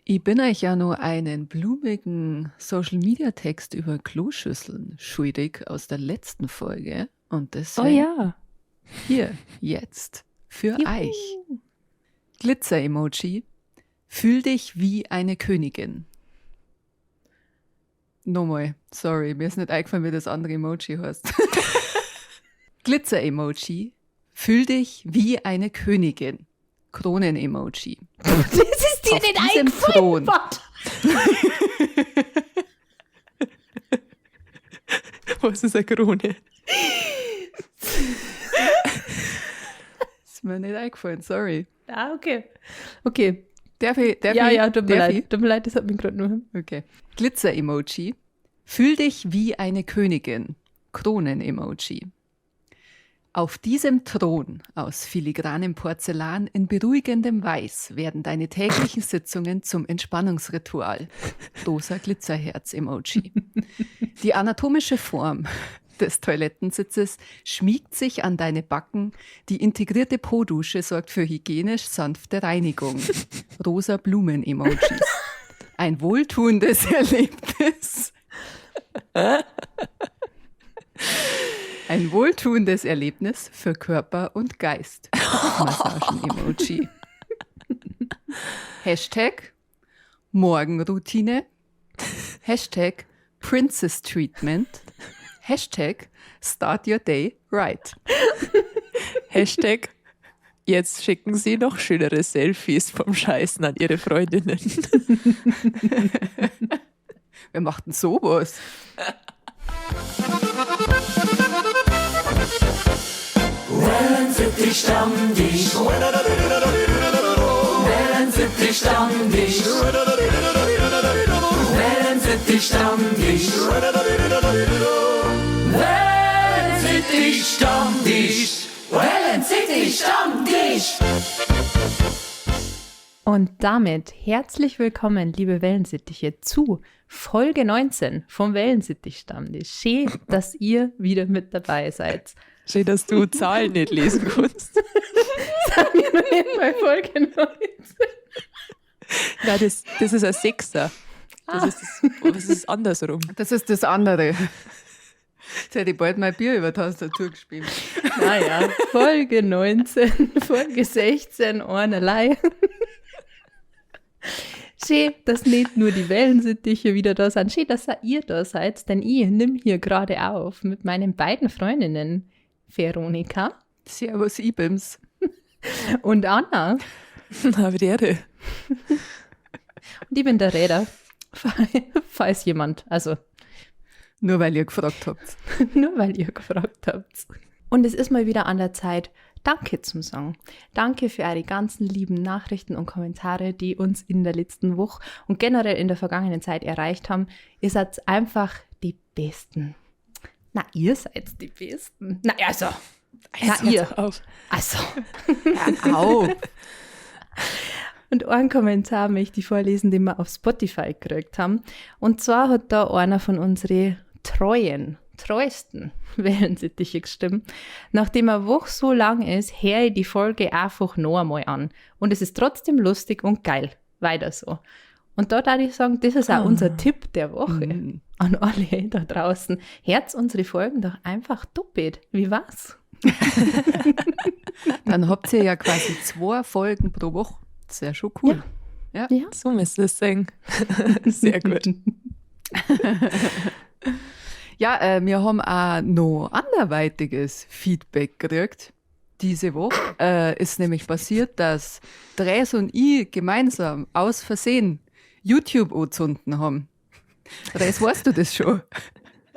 Ich bin euch ja nur einen blumigen Social-Media-Text über Kloschüsseln schuldig aus der letzten Folge. Und deswegen ja. hier, jetzt, für Juhu. euch. Glitzer-Emoji. Fühl dich wie eine Königin. Nochmal, sorry, mir ist nicht eingefallen, wie das andere Emoji heißt. Glitzer-Emoji. Fühl dich wie eine Königin. Kronen-Emoji. Das ist dir Auf nicht diesem eingefallen, Thron. Gott. Was ist eine Krone? Ist mir nicht eingefallen, sorry. Ah, okay. Okay. Darf ich? Tut mir Darf leid. ich? Tut mir leid, das hat mich gerade nur. Okay. Glitzer-Emoji. Fühl dich wie eine Königin. Kronen-Emoji. Auf diesem Thron aus filigranem Porzellan in beruhigendem Weiß werden deine täglichen Sitzungen zum Entspannungsritual. Rosa Glitzerherz-Emoji. Die anatomische Form des Toilettensitzes schmiegt sich an deine Backen. Die integrierte Po-Dusche sorgt für hygienisch sanfte Reinigung. Rosa Blumen-Emojis. Ein wohltuendes Erlebnis. Ein wohltuendes Erlebnis für Körper und Geist. Massagen-Emoji. Hashtag Morgenroutine. Hashtag Princess Treatment. Hashtag Start Your Day Right. Hashtag jetzt schicken Sie noch schönere Selfies vom Scheißen an Ihre Freundinnen. Wer macht denn sowas? Wellensittich Stammtisch. Wellensittich Stammtisch. Wellensittich Stammtisch. Wellensittich Stammtisch. Wellensittich Stammtisch. Und damit herzlich willkommen, liebe Wellensittiche, zu Folge 19 vom Wellensittich-Stammtisch. Schön, dass ihr wieder mit dabei seid. Schön, dass du Zahlen nicht lesen kannst. Das haben wir noch nicht bei Folge 19. Nein, das ist ein Sechser. Das ist andersrum. Das ist das andere. Jetzt hätte ich bald mein Bier über Tastatur gespielt. Naja, Folge 19, Folge 16, einerlei. Schön, dass nicht nur die Wellensittiche wieder da sind, schön, dass auch ihr da seid, denn ich nehme hier gerade auf mit meinen beiden Freundinnen, Veronika Servus, Ibims. und Anna. Na, wie wäre. Und ich bin der Räder, falls jemand, also Nur weil ihr gefragt habt. nur weil ihr gefragt habt. Und es ist mal wieder an der Zeit, Danke zum Sagen. Danke für eure ganzen lieben Nachrichten und Kommentare, die uns in der letzten Woche und generell in der vergangenen Zeit erreicht haben. Ihr seid einfach die Besten. Na, ihr seid die Besten. Na, also. Na, ihr. Auf. Also. Au. Und einen Kommentar möchte ich vorlesen, den wir auf Spotify gekriegt haben. Und zwar hat da einer von unseren treuesten Wellensittiche gestimmt. Nachdem eine Woche so lang ist, höre ich die Folge einfach noch einmal an. Und es ist trotzdem lustig und geil. Weiter so. Und da darf ich sagen, das ist auch unser Tipp der Woche an alle da draußen. Hört unsere Folgen doch einfach doppelt. Wie war's? Dann habt ihr ja quasi 2 Folgen pro Woche. Das ist ja schon cool. Ja. Ja. So müsst ihr es sagen. Sehr gut. Ja, wir haben auch noch anderweitiges Feedback gekriegt. Diese Woche ist nämlich passiert, dass Dres und ich gemeinsam aus Versehen YouTube angezündet haben. Dres, weißt du das schon?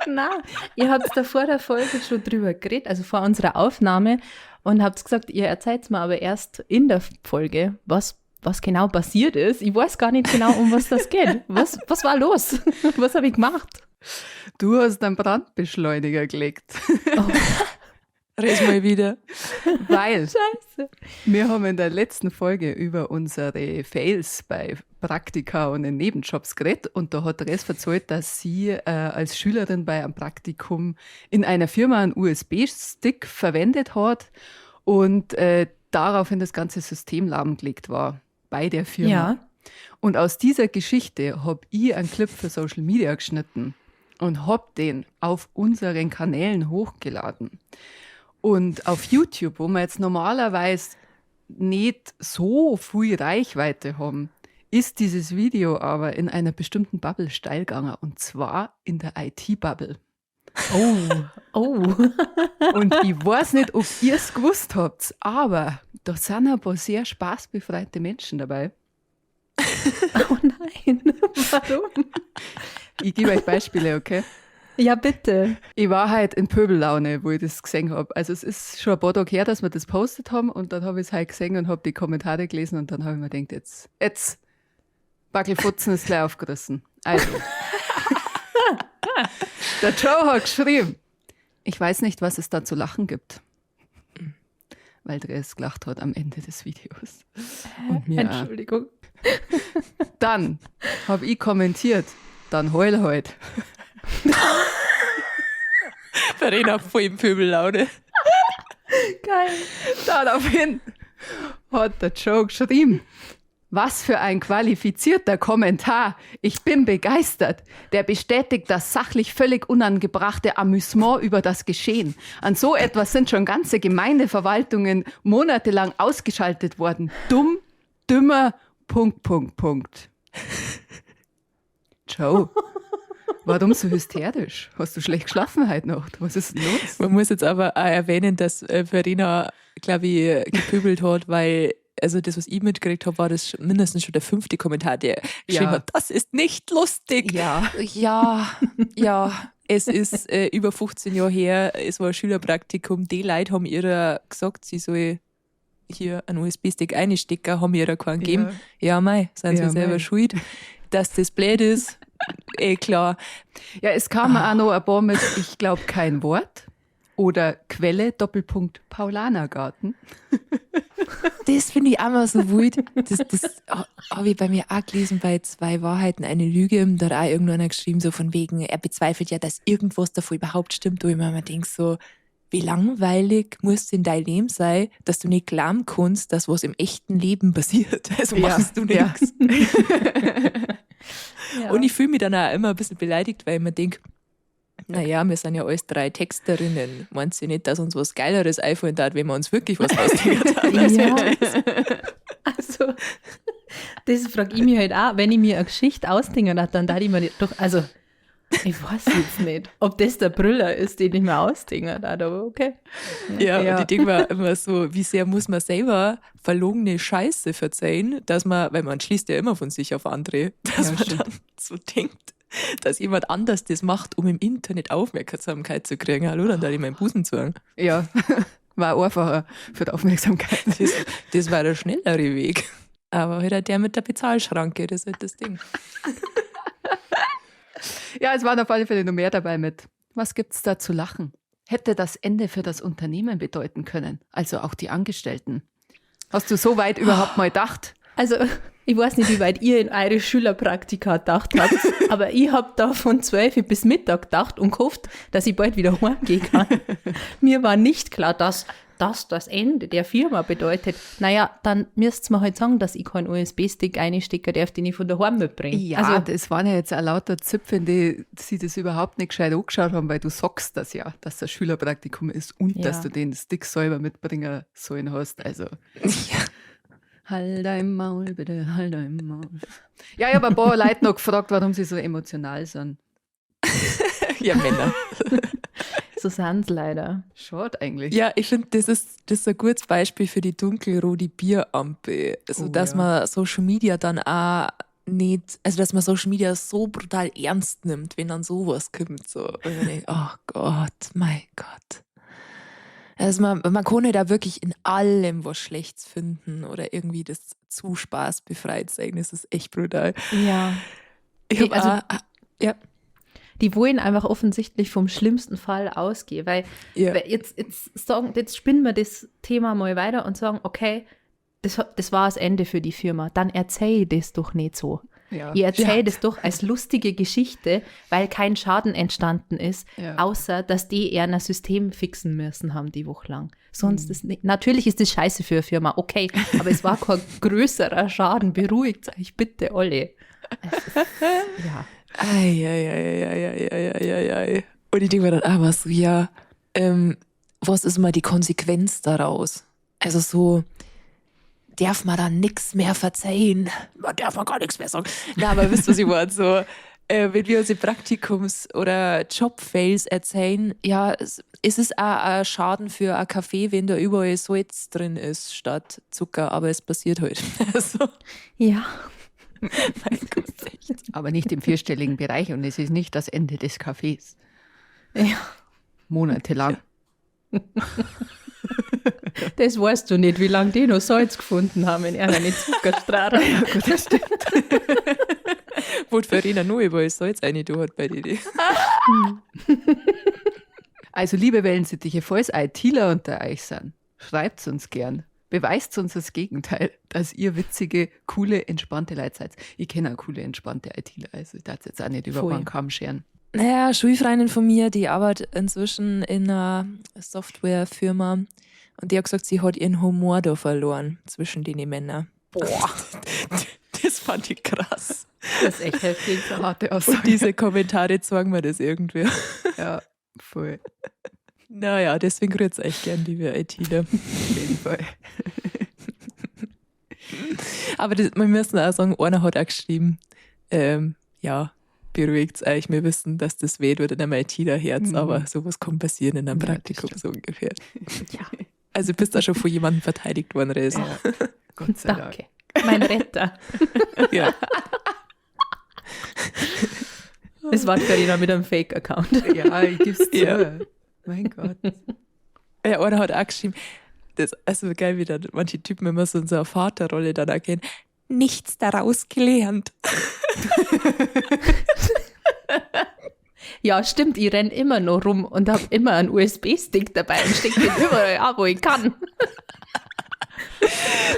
Nein, ihr habt da vor der Folge schon drüber geredet, also vor unserer Aufnahme, und habt gesagt, ihr erzählt mir aber erst in der Folge, was genau passiert ist. Ich weiß gar nicht genau, um was das geht. Was war los? Was habe ich gemacht? Du hast einen Brandbeschleuniger gelegt. Red mal wieder. Weil Scheiße. wir haben in der letzten Folge über unsere Fails bei Praktika und in Nebenjobs geredet und da hat Res erzählt, dass sie als Schülerin bei einem Praktikum in einer Firma einen USB-Stick verwendet hat und daraufhin das ganze System lahmgelegt war bei der Firma. Ja. Und aus dieser Geschichte habe ich einen Clip für Social Media geschnitten und habe den auf unseren Kanälen hochgeladen. Und auf YouTube, wo wir jetzt normalerweise nicht so viel Reichweite haben, ist dieses Video aber in einer bestimmten Bubble steil gegangen, und zwar in der IT-Bubble. Oh. Und ich weiß nicht, ob ihr es gewusst habt, aber da sind ein paar sehr spaßbefreite Menschen dabei. Oh nein, warum? Ich gebe euch Beispiele, okay? Ja, bitte. Ich war halt in Pöbellaune, wo ich das gesehen habe. Also es ist schon ein paar Tage her, dass wir das postet haben, und dann habe ich es halt gesehen und habe die Kommentare gelesen, und dann habe ich mir gedacht, jetzt Backelfutzen ist gleich aufgerissen. Also, der Joe hat geschrieben, ich weiß nicht, was es da zu lachen gibt. Weil der es gelacht hat am Ende des Videos. Und mir auch. Entschuldigung. Dann habe ich kommentiert, dann heul halt. Verena voll im Pöbellaune. Geil. Daraufhin hat der Joe geschrieben, was für ein qualifizierter Kommentar. Ich bin begeistert. Der bestätigt das sachlich völlig unangebrachte Amüsement über das Geschehen. An so etwas sind schon ganze Gemeindeverwaltungen monatelang ausgeschaltet worden. Dumm, dümmer, ... Joe, warum so hysterisch? Hast du schlecht geschlafen heute Nacht? Was ist denn los? Man muss jetzt aber auch erwähnen, dass Verena, glaube ich, gepöbelt hat, weil, also das, was ich mitgekriegt habe, war das mindestens schon der 5. Kommentar, der geschrieben hat, das ist nicht lustig. Ja. Ja, es ist über 15 Jahre her, es war ein Schülerpraktikum, die Leute haben ihr gesagt, sie soll hier einen USB-Stick einstecken, haben ihr keinen gegeben. Ja, mei, sind sie selber schuld. Dass das blöd ist, klar. Ja, es kam auch noch ein paar mit, ich glaube, kein Wort. Oder Quelle, Doppelpunkt, Paulanergarten. Das finde ich auch mal so wild. Das habe ich bei mir auch gelesen, bei 2 Wahrheiten, eine Lüge. Da hat auch irgendeiner geschrieben, so von wegen, er bezweifelt ja, dass irgendwas davon überhaupt stimmt. Wo ich mir immer denke, so, wie langweilig muss denn dein Leben sein, dass du nicht glauben kannst, dass was im echten Leben passiert. Also machst du nichts. Ja. Und ich fühle mich dann auch immer ein bisschen beleidigt, weil ich mir denke, naja, wir sind ja alles 3 Texterinnen. Meinst du nicht, dass uns was Geileres einfallen darf, wenn wir uns wirklich was ausdenken? Ja. Also, das frage ich mich halt auch, wenn ich mir eine Geschichte ausdenke, dann darf ich mir nicht doch, also, ich weiß jetzt nicht, ob das der Brüller ist, den ich mir ausdenke, aber okay. Ja, und ich denke mir immer so, wie sehr muss man selber verlogene Scheiße verzeihen, dass man, weil man schließt ja immer von sich auf andere, dass man dann so denkt, dass jemand anders das macht, um im Internet Aufmerksamkeit zu kriegen. Hallo, dann darf ich meinen Busen zeigen. Ja, war einfacher für die Aufmerksamkeit. Das war der schnellere Weg. Aber halt der mit der Bezahlschranke, das ist halt das Ding. Ja, es waren auf alle Fälle noch mehr dabei mit. Was gibt's da zu lachen? Hätte das Ende für das Unternehmen bedeuten können, also auch die Angestellten. Hast du so weit überhaupt mal gedacht? Also, ich weiß nicht, wie weit ihr in eure Schülerpraktika gedacht habt, aber ich habe da von 12 bis Mittag gedacht und gehofft, dass ich bald wieder heimgehen kann. Mir war nicht klar, dass das Ende der Firma bedeutet. Naja, dann müsst ihr mir halt sagen, dass ich keinen USB-Stick einstecken darf, den ich von daheim mitbringe. Ja, also, das waren ja jetzt auch lauter Zipfen, die sich das überhaupt nicht gescheit angeschaut haben, weil du sagst das ja, dass das Schülerpraktikum ist und dass du den Stick selber mitbringen sollen hast. Also, halt dein Maul, bitte, halt dein Maul. Ja, ich habe ein paar Leute noch gefragt, warum sie so emotional sind. Ja, Männer. so sind es leider. Schade eigentlich. Ja, ich finde, das ist ein gutes Beispiel für die dunkelrote Bierampel. Also, dass man Social Media dann auch nicht, also dass man Social Media so brutal ernst nimmt, wenn dann sowas kommt. So. Und ich denke, oh Gott, mein Gott. Also man kann ja da wirklich in allem was Schlechtes finden oder irgendwie das zu spaßbefreit sein. Das ist echt brutal. Ja. Die wollen einfach offensichtlich vom schlimmsten Fall ausgehen, weil jetzt spinnen wir das Thema mal weiter und sagen, okay, das war das Ende für die Firma, dann erzähl das doch nicht so. Ja. Ich erzähle das doch als lustige Geschichte, weil kein Schaden entstanden ist, Ja. außer dass die eher ein System fixen müssen haben die Woche lang. Sonst ist nicht. Natürlich ist das scheiße für eine Firma, okay, aber es war kein größerer Schaden. Beruhigt euch bitte alle. Es ist, ja. Ei. Und ich denke mir dann auch mal so, ja, was ist mal die Konsequenz daraus? Also so, darf man dann nichts mehr verzeihen? Man darf man gar nichts mehr sagen. Na, aber wisst ihr, was ich meine? So, wenn wir unsere Praktikums- oder Jobfails erzählen, ja, es ist auch ein Schaden für ein Kaffee, wenn da überall Salz drin ist statt Zucker, aber es passiert halt. Also, Ja. mein Gott, echt. Aber nicht im vierstelligen Bereich und es ist nicht das Ende des Kaffees. Ja. Monatelang. Das weißt du nicht, wie lange die noch Salz gefunden haben in einer Zuckerstraße. Ja, gut, das stimmt. Wo die Verena nur überall Salz rein tun hat bei dir. Also, liebe Wellensittiche, falls ITler unter euch sind, schreibt uns gern. Beweist uns das Gegenteil, dass ihr witzige, coole, entspannte Leute seid. Ich kenne auch coole, entspannte ITler, also ich darf jetzt auch nicht über Voll. einen Kamm scheren. Naja, Schulfreundin von mir, die arbeitet inzwischen in einer Softwarefirma und die hat gesagt, sie hat ihren Humor da verloren zwischen den Männern. Boah, das fand ich krass. Das ist echt heftig. Harte Und Aussage. diese Kommentare zeigen mir das irgendwie. Ja, voll. Naja, deswegen rührt es echt gern, liebe ITler. Auf jeden Fall. Aber das, wir müssen auch sagen, einer hat auch geschrieben, ja, beruhigt euch, wir wissen, dass das weht oder einem ITler-Herz, aber sowas kann passieren in einem Ja, das Praktikum stimmt. so ungefähr. Ja. Also bist du auch schon von jemandem verteidigt worden, Reza. Ja. Gott sei Dank. Danke. Mein Retter. Ja. Es war Carina mit einem Fake-Account. Ja, ich gebe es zu. Ja. Mein Gott. Ja, einer hat auch geschrieben, das ist also geil, wie dann manche Typen immer so in so einer Vaterrolle dann erkennen. Nichts daraus gelernt. Ja, stimmt, ich renne immer noch rum und habe immer einen USB-Stick dabei und stecke den überall an, wo ich kann.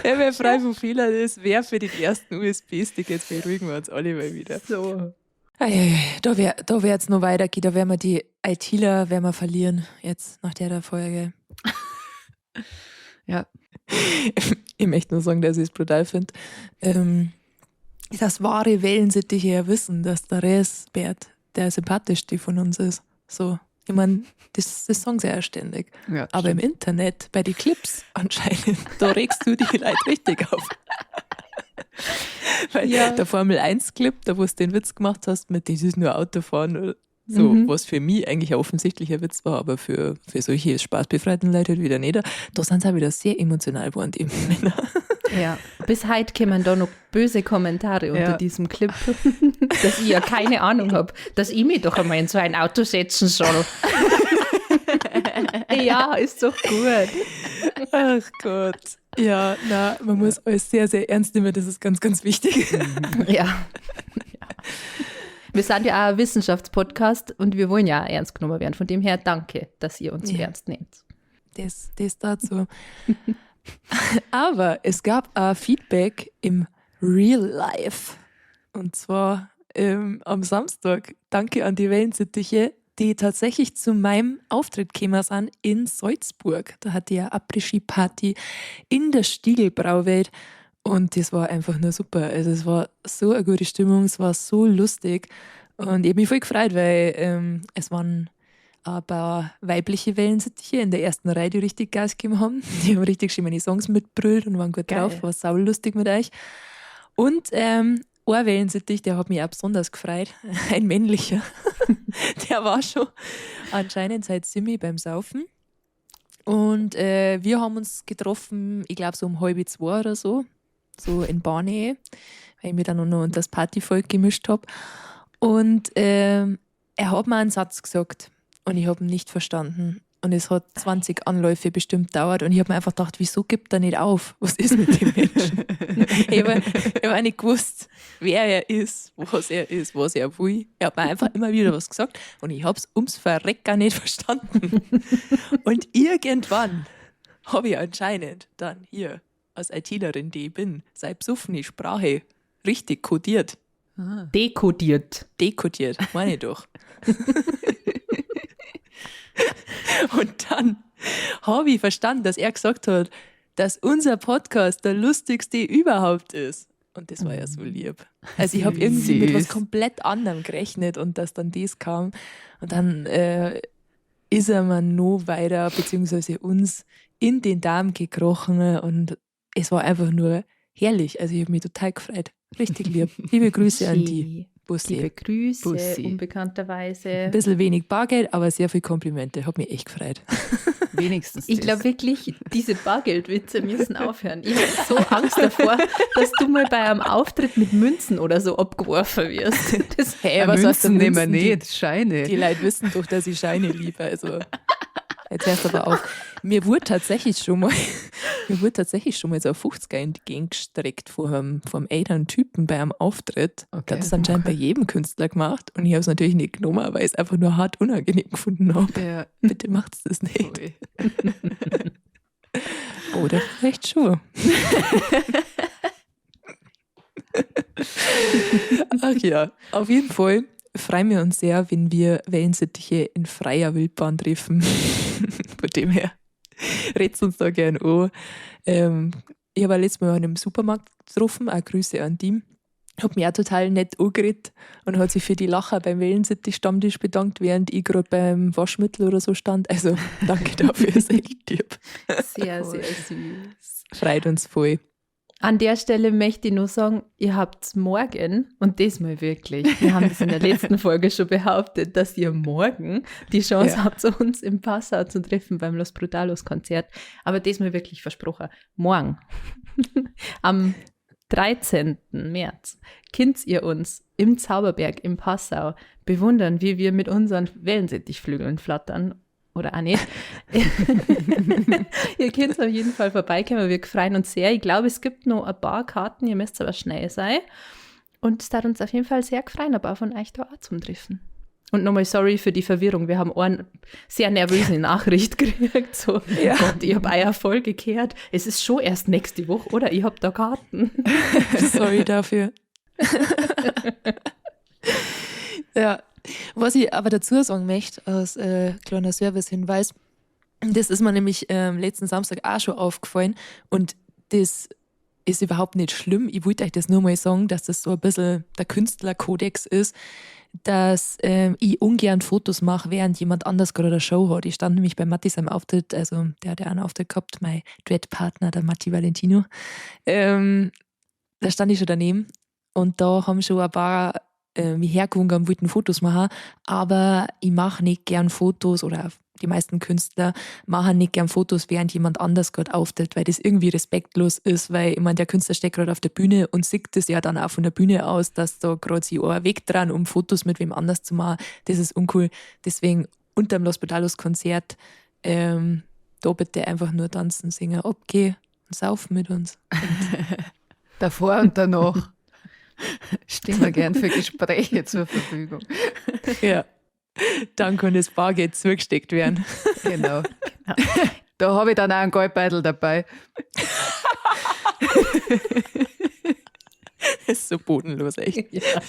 Ja, wer frei von Fehlern ist, wer für den ersten USB-Stick, jetzt beruhigen wir uns alle mal wieder. So. Da wär jetzt noch weitergehen, da werden wir die ITler werden wir verlieren, jetzt nach der Folge. Ja. Ich möchte nur sagen, dass ich es brutal finde. Das wahre Wellensittiche ja wissen, dass der Resbert der sympathischste von uns ist. So, ich meine, das sagen sie ja ständig. Ja, Aber im Internet, bei den Clips anscheinend, da regst du die Leute richtig auf. Weil Ja. der Formel-1-Clip, da wo du den Witz gemacht hast, mit das ist nur Autofahren, oder so, was für mich eigentlich ein offensichtlicher Witz war, aber für solche spaßbefreiten Leute halt wieder nicht. Da sind sie auch wieder sehr emotional geworden, die Männer. Ja. Bis heute kommen da noch böse Kommentare unter Ja. diesem Clip, dass ich ja keine Ahnung habe, dass ich mich doch einmal in so ein Auto setzen soll. Ja, ist doch gut. Ach Gott. Ja, na, man muss alles sehr, sehr ernst nehmen, das ist ganz, ganz wichtig. Ja. Wir sind ja auch ein Wissenschaftspodcast und wir wollen ja auch ernst genommen werden. Von dem her danke, dass ihr uns Ja. ernst nehmt. Das dazu. Aber es gab ein Feedback im Real Life. Und zwar am Samstag. Danke an die Wellensittiche, die tatsächlich zu meinem Auftritt gekommen sind in Salzburg. Da hatte ich eine Après-Ski-Party in der Stiegelbrauwelt. Und das war einfach nur super. Also es war so eine gute Stimmung, es war so lustig. Und ich habe mich voll gefreut, weil es waren ein paar weibliche Wellensittiche in der ersten Reihe, die richtig Gas gegeben haben. Die haben richtig schön meine Songs mitbrüllt und waren gut Geil. drauf. War saulustig mit euch. Und ein Wellensittich, der hat mich auch besonders gefreut. Ein männlicher. Der war schon anscheinend seit Simi beim Saufen. Und wir haben uns getroffen, ich glaube so um 1:30 oder so in Barnähe, weil ich mich dann noch unter das Partyvolk gemischt habe. Und er hat mir einen Satz gesagt und ich habe ihn nicht verstanden. Und es hat 20 Anläufe bestimmt gedauert und ich habe mir einfach gedacht, wieso gibt er nicht auf? Was ist mit dem Menschen? Ich habe auch nicht gewusst, wer er ist, was er will. Er hat mir einfach immer wieder was gesagt und ich habe es ums Verrecken nicht verstanden. Und irgendwann habe ich anscheinend dann hier als ITlerin, die ich bin, sei besoffene Sprache richtig kodiert. Dekodiert. Dekodiert, meine ich doch. Und dann habe ich verstanden, dass er gesagt hat, dass unser Podcast der lustigste überhaupt ist. Und das war ja so lieb. Also ich habe irgendwie mit was komplett anderem gerechnet und dass dann das kam. Und dann ist er mir noch weiter, beziehungsweise uns in den Darm gekrochen und es war einfach nur herrlich. Also ich habe mich total gefreut. Richtig lieb. Liebe Grüße an die. Bussi. Liebe Grüße, Bussi. unbekannterweise. Ein bisschen wenig Bargeld, aber sehr viel Komplimente. Hat mich echt gefreut. Wenigstens Ich das. glaube wirklich, diese Bargeldwitze müssen aufhören. Ich habe so Angst davor, dass du mal bei einem Auftritt mit Münzen oder so abgeworfen wirst. Das, Hey, was heißt denn nehmen wir nicht? Scheine. Die Leute wissen doch, dass ich Scheine liebe. Also, jetzt hörst du aber auf. Mir wurde tatsächlich schon mal so ein 50er entgegengestreckt vor einem älteren Typen bei einem Auftritt. Okay. Der hat das anscheinend bei jedem Künstler gemacht. Und ich habe es natürlich nicht genommen, weil ich es einfach nur hart unangenehm gefunden habe. Ja. Bitte macht das nicht. Ui. Oder vielleicht schon. Ach ja, auf jeden Fall freuen wir uns sehr, wenn wir Wellensittiche in freier Wildbahn treffen. Von dem her red's uns da gern an. Ich habe letztes Mal in einem Supermarkt getroffen, auch Grüße an die. Hat mich auch total nett angeredet und hat sich für die Lacher beim Wellensittich-Stammtisch bedankt, während ich gerade beim Waschmittel oder so stand. Also danke dafür, ist echt lieb. sehr, sehr süß. Freut uns voll. An der Stelle möchte ich nur sagen, ihr habt morgen, und das mal wirklich, wir haben das in der letzten Folge schon behauptet, dass ihr morgen die Chance habt, uns im Passau zu treffen beim Los Brutalos Konzert. Aber das mal wirklich versprochen. Morgen, am 13. März, könnt ihr uns im Zauberberg im Passau bewundern, wie wir mit unseren Wellensittichflügeln flattern. Oder auch nicht. Ihr könnt auf jeden Fall vorbeikommen, wir freuen uns sehr. Ich glaube, es gibt noch ein paar Karten, ihr müsst aber schnell sein. Und es hat uns auf jeden Fall sehr gefreut, ein paar von euch da auch zum Treffen. Und nochmal sorry für die Verwirrung, wir haben eine sehr nervöse Nachricht gekriegt. So, Ja. Gott, ich habe euer voll gekehrt. Es ist schon erst nächste Woche, oder? Ich habe da Karten. Sorry dafür. Ja, was ich aber dazu sagen möchte, als kleiner Servicehinweis, das ist mir nämlich letzten Samstag auch schon aufgefallen und das ist überhaupt nicht schlimm. Ich wollte euch das nur mal sagen, dass das so ein bisschen der Künstlerkodex ist, dass ich ungern Fotos mache, während jemand anders gerade eine Show hat. Ich stand nämlich bei Matti seinem Auftritt, also der hat ja einen Auftritt gehabt, mein Duettpartner, der Matti Valentino. Da stand ich schon daneben und da haben schon ein paar mich hergewunken und wollten Fotos machen, aber ich mache nicht gern Fotos oder die meisten Künstler machen nicht gern Fotos, während jemand anders gerade auftritt, weil das irgendwie respektlos ist, weil ich meine, der Künstler steht gerade auf der Bühne und sieht das ja dann auch von der Bühne aus, dass da gerade sich ein Weg dran, um Fotos mit wem anders zu machen. Das ist uncool. Deswegen unter dem Los Brutalos Konzert da bitte einfach nur tanzen, singen, abgehen und saufen mit uns. Davor und danach stehen wir gern für Gespräche zur Verfügung. Ja, dann kann das Bargeld zugesteckt werden. Genau. Da habe ich dann auch einen Goldbeutel dabei. Das ist so bodenlos, echt. Ja.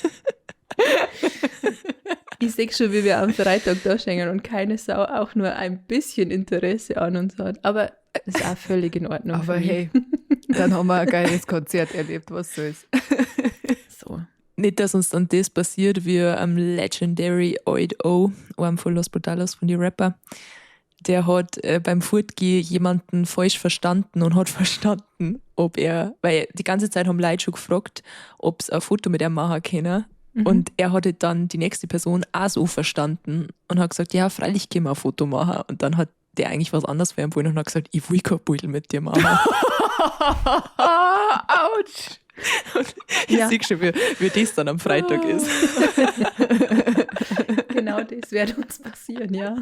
Ich sehe schon, wie wir am Freitag da stehen und keine Sau auch nur ein bisschen Interesse an uns hat. Aber das ist auch völlig in Ordnung. Aber für mich. hey, dann haben wir ein geiles Konzert erlebt, was soll's. So. Nicht, dass uns dann das passiert wie am Legendary Oid O, einem von Los Brutalos, von den Rapper. Der hat beim Fortgehen jemanden falsch verstanden und hat verstanden, ob er, weil die ganze Zeit haben Leute schon gefragt, ob sie ein Foto mit ihm machen können. Und er hatte dann die nächste Person auch so verstanden und hat gesagt, ja, freilich können wir ein Foto machen. Und dann hat der eigentlich was anderes für ihn wollen und hat gesagt, ich will kein Beutel mit dir machen. Autsch! Und ich Ja. sehe schon, wie das dann am Freitag ist. Genau das wird uns passieren, ja.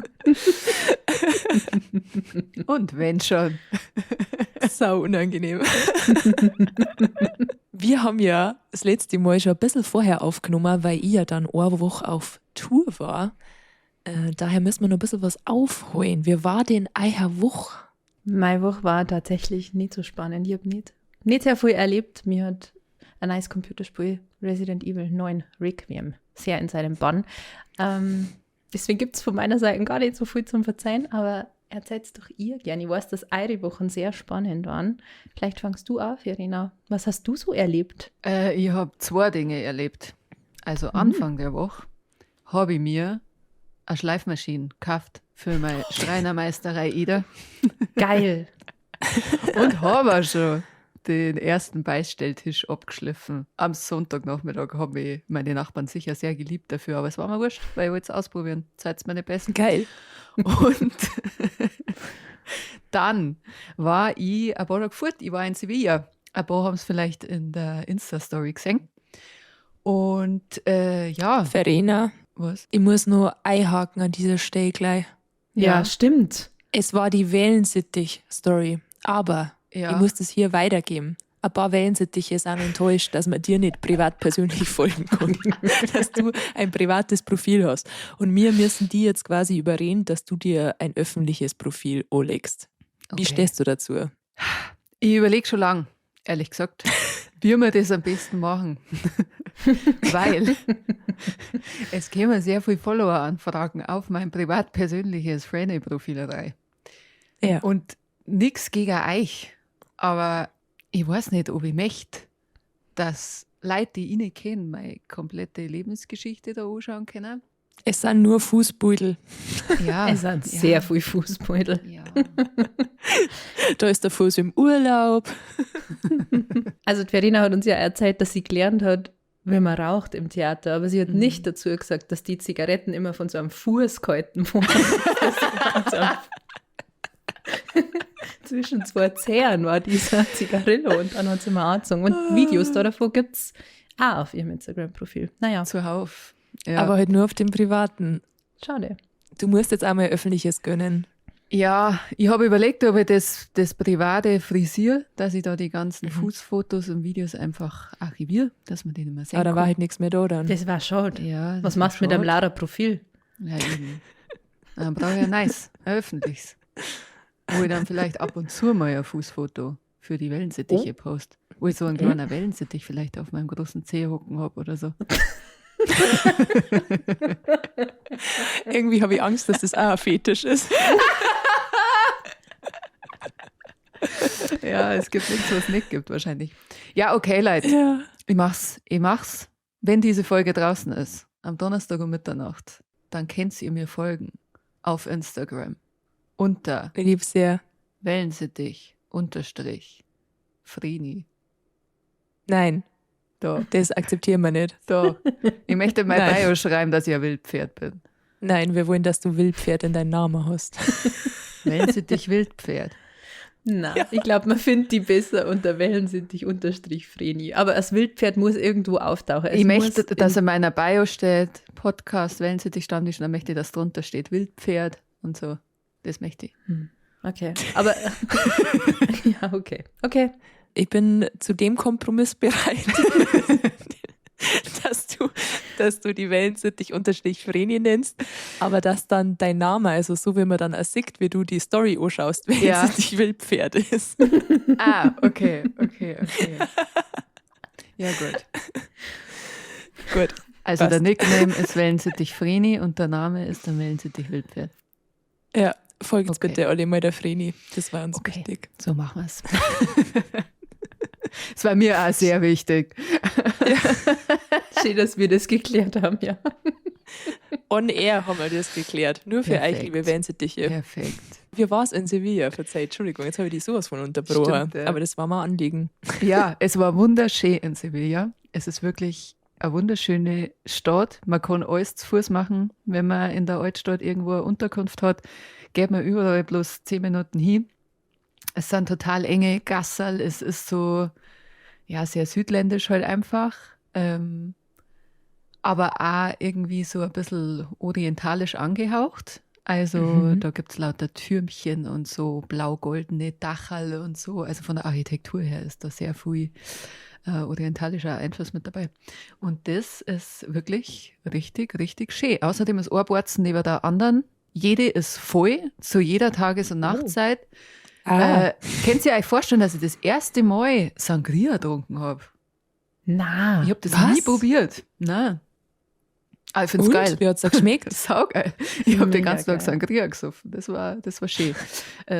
Und wenn schon. Sau unangenehm. Wir haben ja das letzte Mal schon ein bisschen vorher aufgenommen, weil ich ja dann eine Woche auf Tour war. Daher müssen wir noch ein bisschen was aufholen. Wie war denn eure Woche? Meine Woche war tatsächlich nicht so spannend. Ich habe nicht sehr viel erlebt. Mir hat ein neues Computerspiel Resident Evil 9 Requiem sehr in seinem Bann. Deswegen gibt es von meiner Seite gar nicht so viel zum Verzeihen, aber erzähl's doch ihr gerne. Ich weiß, dass eure Wochen sehr spannend waren. Vielleicht fangst du an, Verena. Was hast du so erlebt? Ich habe 2 Dinge erlebt. Also Anfang der Woche habe ich mir eine Schleifmaschine gekauft für meine Schreinermeisterei Ida Geil. und habe auch schon den ersten Beistelltisch abgeschliffen. Am Sonntagnachmittag haben mich meine Nachbarn sicher sehr geliebt dafür, aber es war mir wurscht, weil ich wollte es ausprobieren. Seid's meine Besten. Geil. Und dann war ich ein paar Tage fort. Ich war in Sevilla. Ein paar haben es vielleicht in der Insta-Story gesehen. Und ja, Verena, was? ich muss nur einhaken an dieser Stelle gleich. Ja, stimmt. Es war die Wellensittich-Story, aber Ja. ich muss das hier weitergeben. Ein paar Wellensittiche sind enttäuscht, dass man dir nicht privat persönlich folgen kann, dass du ein privates Profil hast. Und wir müssen die jetzt quasi überreden, dass du dir ein öffentliches Profil anlegst. Wie Okay. stehst du dazu? Ich überlege schon lang, ehrlich gesagt, wie wir das am besten machen. Weil es kämen sehr viele Follower-Anfragen auf mein privat-persönliches Franny-Profil rein. Ja. Und nichts gegen euch, aber ich weiß nicht, ob ich möchte, dass Leute, die ich nicht kenne, meine komplette Lebensgeschichte da anschauen können. Es sind nur Fußbeutel. Ja, Es sind sehr viel Fußbeutel. Ja. Da ist der Fuß im Urlaub. Also die Verena hat uns ja erzählt, dass sie gelernt hat, wenn man raucht im Theater, aber sie hat nicht dazu gesagt, dass die Zigaretten immer von so einem Fuß gehalten wurden. Zwischen 2 Zähren war dieser Zigarillo und dann hat sie mal angezogen. Und Videos davon gibt es auch auf ihrem Instagram-Profil. Naja, Zuhauf. Ja. Aber halt nur auf dem privaten. schade. Du musst jetzt einmal öffentliches gönnen. Ja, ich habe überlegt, ob ich das Private frisiere, dass ich da die ganzen Fußfotos und Videos einfach archiviere, dass man die nicht mehr sehen Aber da war kann. halt nichts mehr da dann. Das war schade. Ja, das Was war machst du mit einem schade. Lara-Profil? Ja, eben. Dann brauche ich ein nice, ein öffentliches. Wo ich dann vielleicht ab und zu mal ein Fußfoto für die Wellensittiche post. Wo ich so einen kleinen Wellensittich vielleicht auf meinem großen Zeh hocken habe oder so. Irgendwie habe ich Angst, dass das auch ein Fetisch ist. Ja, es gibt nichts, was es nicht gibt wahrscheinlich. Ja, okay, Leute. Ja. Ich mach's. Wenn diese Folge draußen ist, am Donnerstag um Mitternacht, dann könnt ihr mir folgen auf Instagram unter Ich liebe sehr. Wellensittich_Frini. Nein, Da, das akzeptieren wir nicht. da. Ich möchte mein Nein. Bio schreiben, dass ich ein Wildpferd bin. Nein, wir wollen, dass du Wildpferd in deinen Namen hast. Wellensittich Wildpferd. Na, ich glaube, man findet die besser unter Wellensittich_Vreni. Aber das Wildpferd muss irgendwo auftauchen. Es Ich muss möchte, dass in meiner Bio steht, Podcast Wellensittich Stammtisch, und dann möchte ich, dass drunter steht Wildpferd und so. Das möchte ich. Okay, aber ja, okay. Okay. Ich bin zu dem Kompromiss bereit, dass du die Wellensittich_Vreni nennst, aber dass dann dein Name, also so wie man dann auch sieht, wie du die Story anschaust, Wellensittich Wildpferd ist. Ah, okay. Ja, gut. Gut. Also Passt. der Nickname ist Wellensittich Vreni und der Name ist der Wellensittich Wildpferd. Ja, folgt Okay. bitte alle mal der Vreni. Das war uns Okay. wichtig. So machen wir es. Es war mir auch sehr wichtig. Schön, dass wir das geklärt haben, ja. On air haben wir das geklärt. Nur für Perfekt. euch, liebe Wellensittiche. Perfekt. Wie war es in Sevilla? Verzeiht, Entschuldigung, jetzt habe ich die sowas von unterbrochen. Stimmt, ja. Aber das war mal ein Anliegen. Ja, es war wunderschön in Sevilla. Es ist wirklich eine wunderschöne Stadt. Man kann alles zu Fuß machen. Wenn man in der Altstadt irgendwo eine Unterkunft hat, geht man überall bloß 10 Minuten hin. Es sind total enge Gasserl. Es ist so, ja, sehr südländisch halt einfach. Aber auch irgendwie so ein bisschen orientalisch angehaucht. Also da gibt es lauter Türmchen und so blau-goldene Dachal und so. Also von der Architektur her ist da sehr viel orientalischer Einfluss mit dabei. Und das ist wirklich richtig, richtig schön. Außerdem ist ein Borzen neben der anderen. Jede ist voll, zu jeder Tages- und Nachtzeit. Könnt ihr euch vorstellen, dass ich das erste Mal Sangria getrunken habe? Na, Ich habe das Was? nie probiert. Nein. Aber ich finde es Und? geil. Wie hat es geschmeckt? Saugeil. Ich habe den Mega ganzen Tag geil. Sangria gesoffen. Das war schön.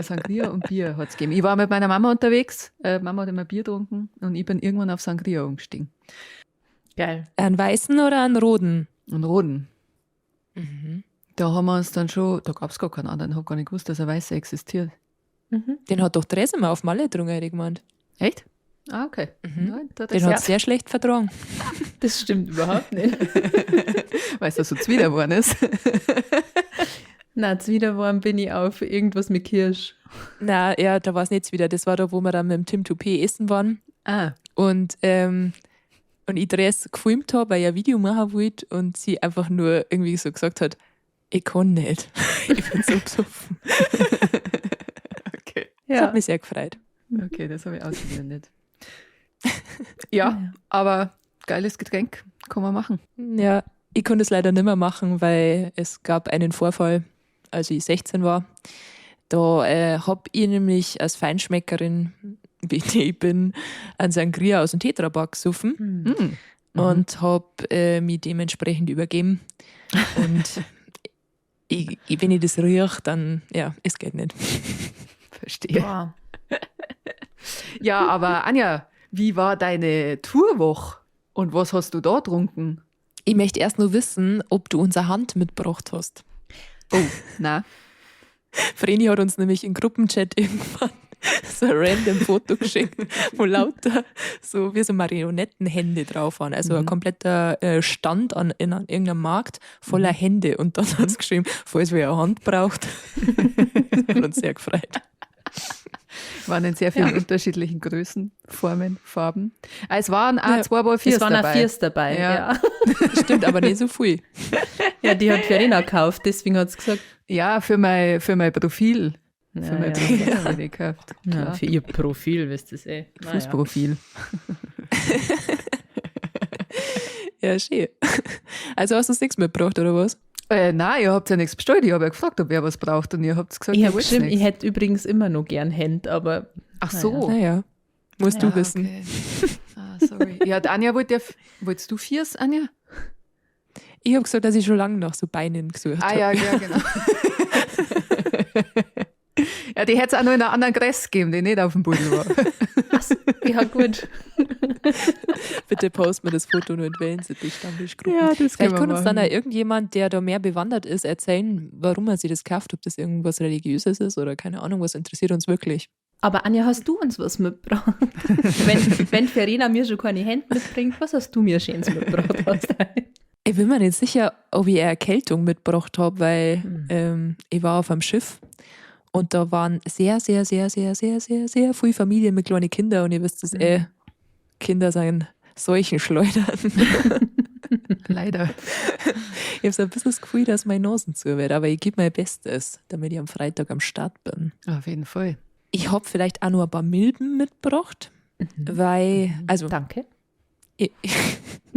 Sangria und Bier hat es gegeben. Ich war mit meiner Mama unterwegs. Mama hat immer Bier getrunken und ich bin irgendwann auf Sangria umgestiegen. geil. Einen weißen oder einen roten? Und Roden. Mhm. Da haben wir uns dann schon, da gab es gar keinen anderen. Ich habe gar nicht gewusst, dass ein Weißer existiert. Mhm. Den hat doch Therese mal auf Malle getrunken, hätte ich gemeint. Echt? Ah, okay. Mhm. Ja, da Den das hat sehr schlecht vertragen. Das stimmt überhaupt nicht. weil es da so zuwider geworden ist. Na, Zwiderworm bin ich auf irgendwas mit Kirsch. Na, ja, da war es nicht wieder. Das war da, wo wir dann mit dem Tim Toupé essen waren. Ah, Und ich Therese gefilmt habe, weil ich ein Video machen wollte und sie einfach nur irgendwie so gesagt hat, ich kann nicht. Ich bin so besoffen. okay. Das hat mich sehr gefreut. Okay, das habe ich ausgeblendet. Ja, aber geiles Getränk, kann man machen. Ja, ich konnte es leider nicht mehr machen, weil es gab einen Vorfall, als ich 16 war. Da habe ich nämlich als Feinschmeckerin, wie ich bin, einen Sangria aus dem Tetrapack gesoffen Mhm. und habe mich dementsprechend übergeben. Und wenn ich das rieche, dann, ja, es geht nicht. Verstehe. Boah. Ja, aber Anja, wie war deine Tourwoche und was hast du da getrunken? Ich möchte erst nur wissen, ob du unsere Hand mitgebracht hast. Oh, na, Vreni hat uns nämlich im Gruppenchat irgendwann so ein random Foto geschickt, wo lauter so wie so Marionettenhände drauf waren. Also ein kompletter Stand in irgendeinem Markt voller Hände. Und dann hat es geschrieben, falls wer eine Hand braucht. Das hat uns sehr gefreut. waren in sehr vielen unterschiedlichen Größen, Formen, Farben. Ah, es waren auch Ja, 2x4 Es waren auch dabei. Viers dabei. Ja. Ja. Stimmt, aber nicht so viel. Ja, die hat Verena gekauft, deswegen hat sie gesagt, Ja, für mein Profil. Für ja, mein ja. Profil habe ich gekauft. Na, Klar. für ihr Profil, wisst ihr es eh. Naja. Fußprofil. Ja, schön. Also hast du nichts mitgebracht, oder was? Nein, ihr habt ja nichts bestellt. Ich habe ja gefragt, ob wer was braucht und ihr habt gesagt, Ich ihr habe wollt geschrieben, ich nichts. hätte übrigens immer noch gern Hände, aber Ach so. Naja, musst du Ah, wissen. okay. Ah, sorry. Ja, die Anja wolltest du Viers, Anja? Ich habe gesagt, dass ich schon lange nach so Beinen gesucht Ah habe. ja, ja, genau. Ja, die hätte es auch noch in einer anderen Größe gegeben, die nicht auf dem Boden war. ja gut. Bitte post mir das Foto nur in Wellensittich Stammtischgruppen. Ja, das können Vielleicht wir kann uns dann auch machen. irgendjemand, der da mehr bewandert ist, erzählen, warum er sich das kauft, ob das irgendwas Religiöses ist oder keine Ahnung, was interessiert uns wirklich. Aber Anja, hast du uns was mitgebracht? wenn Verena mir schon keine Hände mitbringt, was hast du mir Schönes mitgebracht? Ich bin mir nicht sicher, ob ich eine Erkältung mitgebracht habe, weil ich war auf einem Schiff und da waren sehr, sehr, sehr, sehr, sehr, sehr, sehr viele Familien mit kleinen Kindern und ihr wisst es Kinder sind Seuchenschleudern. Leider. Ich habe so ein bisschen das Gefühl, dass meine Nasen zu wird, aber ich gebe mein Bestes, damit ich am Freitag am Start bin. Auf jeden Fall. Ich habe vielleicht auch noch ein paar Milben mitgebracht, weil, also Danke. ich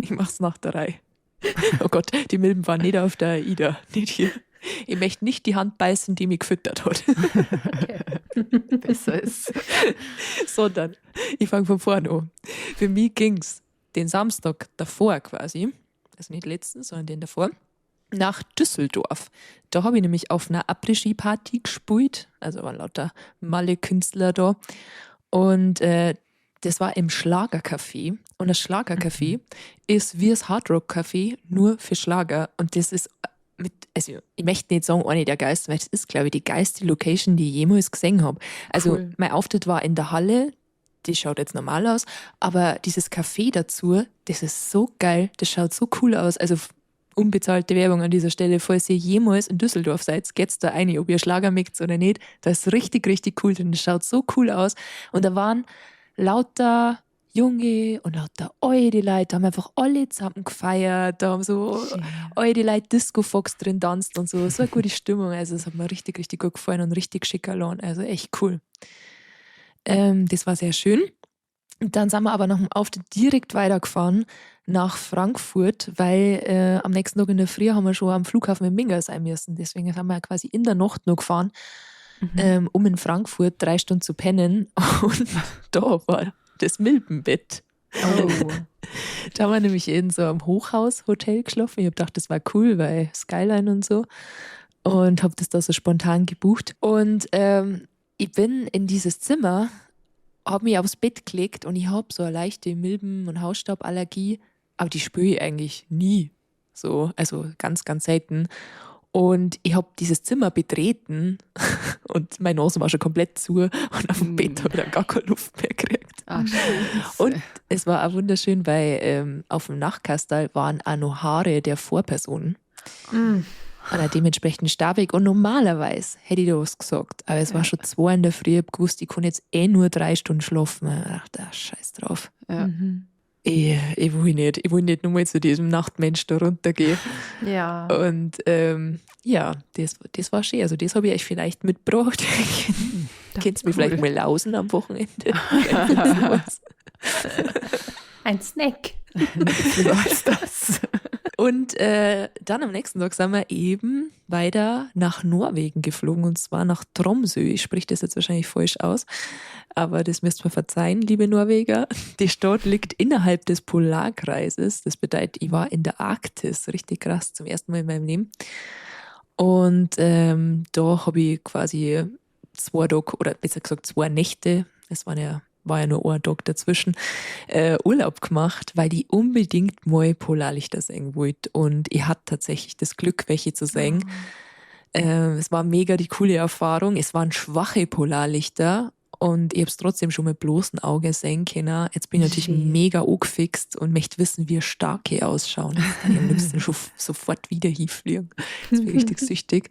mache es nach der Reihe. Oh Gott, die Milben waren nicht auf der AIDA, nicht hier. Ich möchte nicht die Hand beißen, die mich gefüttert hat, Besser ist. sondern ich fange von vorne an. Für mich ging es den Samstag davor quasi, also nicht letzten, sondern den davor, nach Düsseldorf. Da habe ich nämlich auf einer Après-Ski-Party gespielt, also waren lauter Malle-Künstler da. Und das war im Schlagercafé. Und das Schlagercafé ist wie das Hardrock-Café, nur für Schlager. Und das ist also ich möchte nicht sagen, eine der geilsten, weil das ist, glaube ich, die geilste Location, die ich jemals gesehen habe. Also Cool. mein Auftritt war in der Halle, die schaut jetzt normal aus, aber dieses Café dazu, das ist so geil, das schaut so cool aus. Also unbezahlte Werbung an dieser Stelle, falls ihr jemals in Düsseldorf seid, geht's da rein, ob ihr Schlager mögt oder nicht. Das ist richtig, richtig cool, denn das schaut so cool aus. Und da waren lauter Junge und lauter alte Leute, haben einfach alle zusammen gefeiert, da haben so alte Leute Disco-Fox drin tanzt und so. So eine gute Stimmung, also es hat mir richtig, richtig gut gefallen und richtig schick allein, also echt cool. Das war sehr schön. Und dann sind wir aber nach dem Auftritt direkt weitergefahren nach Frankfurt, weil am nächsten Tag in der Früh haben wir schon am Flughafen in Minga sein müssen. Deswegen sind wir quasi in der Nacht noch gefahren, um in Frankfurt 3 Stunden zu pennen. Und da war das Milbenbett. Oh. Da haben wir nämlich in so einem Hochhaus-Hotel geschlafen. Ich habe gedacht, das war cool, weil Skyline und so. Und habe das da so spontan gebucht. Und ich bin in dieses Zimmer, habe mich aufs Bett gelegt und ich habe so eine leichte Milben- und Hausstauballergie. Aber die spüre ich eigentlich nie. So, also ganz, ganz selten. Und ich habe dieses Zimmer betreten und meine Nase war schon komplett zu und auf dem Bett habe ich dann gar keine Luft mehr gekriegt. Ah, Scheiße. Und es war auch wunderschön, weil auf dem Nachtkastel waren auch noch Haare der Vorperson. Und auch dementsprechend staubig. Und normalerweise hätte ich da was gesagt. Aber es war schon 2 in der Früh. Ich hab gewusst, ich kann jetzt nur 3 Stunden schlafen. Ich dachte, scheiß drauf. Ja. Ich will nicht. Ich will nicht nochmal zu diesem Nachtmensch da runtergehen. Ja. Und ja, das war schön. Also das habe ich euch vielleicht mitgebracht. Könnt ihr mich vielleicht mal lausen am Wochenende? Ein Snack. Wie war's das? Und dann am nächsten Tag sind wir eben weiter nach Norwegen geflogen, und zwar nach Tromsø. Ich spreche das jetzt wahrscheinlich falsch aus, aber das müsst ihr mir verzeihen, liebe Norweger. Die Stadt liegt innerhalb des Polarkreises. Das bedeutet, ich war in der Arktis, richtig krass, zum ersten Mal in meinem Leben. Und da habe ich quasi 2 Tage, oder besser gesagt 2 Nächte, es war ja nur ein Tag dazwischen, Urlaub gemacht, weil ich unbedingt mal Polarlichter sehen wollte. Und ich hatte tatsächlich das Glück, welche zu sehen. Es war mega die coole Erfahrung. Es waren schwache Polarlichter und ich habe es trotzdem schon mit bloßem Auge sehen können. Jetzt bin ich natürlich mega angefixt und möchte wissen, wie starke ausschauen. Ich am liebsten schon sofort wieder hinfliegen. Das bin richtig süchtig.